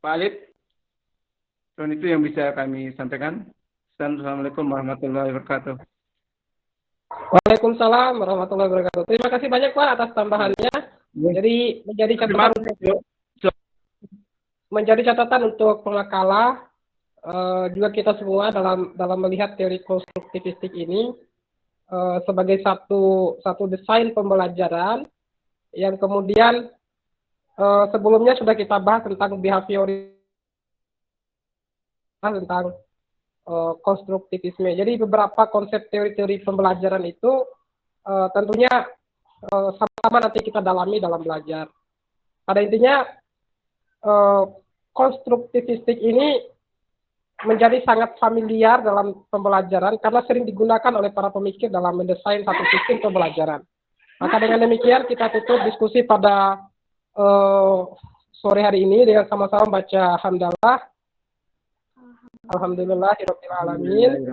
Alif. Dan itu yang bisa kami sampaikan. Assalamualaikum warahmatullahi wabarakatuh. Waalaikumsalam warahmatullahi wabarakatuh. Terima kasih banyak Pak atas tambahannya. Jadi menjadi catatan untuk pengakala juga kita semua dalam melihat teori konstruktivistik ini sebagai satu desain pembelajaran yang kemudian sebelumnya sudah kita bahas tentang behaviorisme, tentang konstruktivisme. Jadi beberapa konsep teori-teori pembelajaran itu tentunya sama-sama nanti kita dalami dalam belajar. Pada intinya konstruktivistik ini menjadi sangat familiar dalam pembelajaran karena sering digunakan oleh para pemikir dalam mendesain satu sistem pembelajaran. Maka dengan demikian kita tutup diskusi pada sore hari ini dengan sama-sama baca hamdalah. Alhamdulillahirabbil alamin.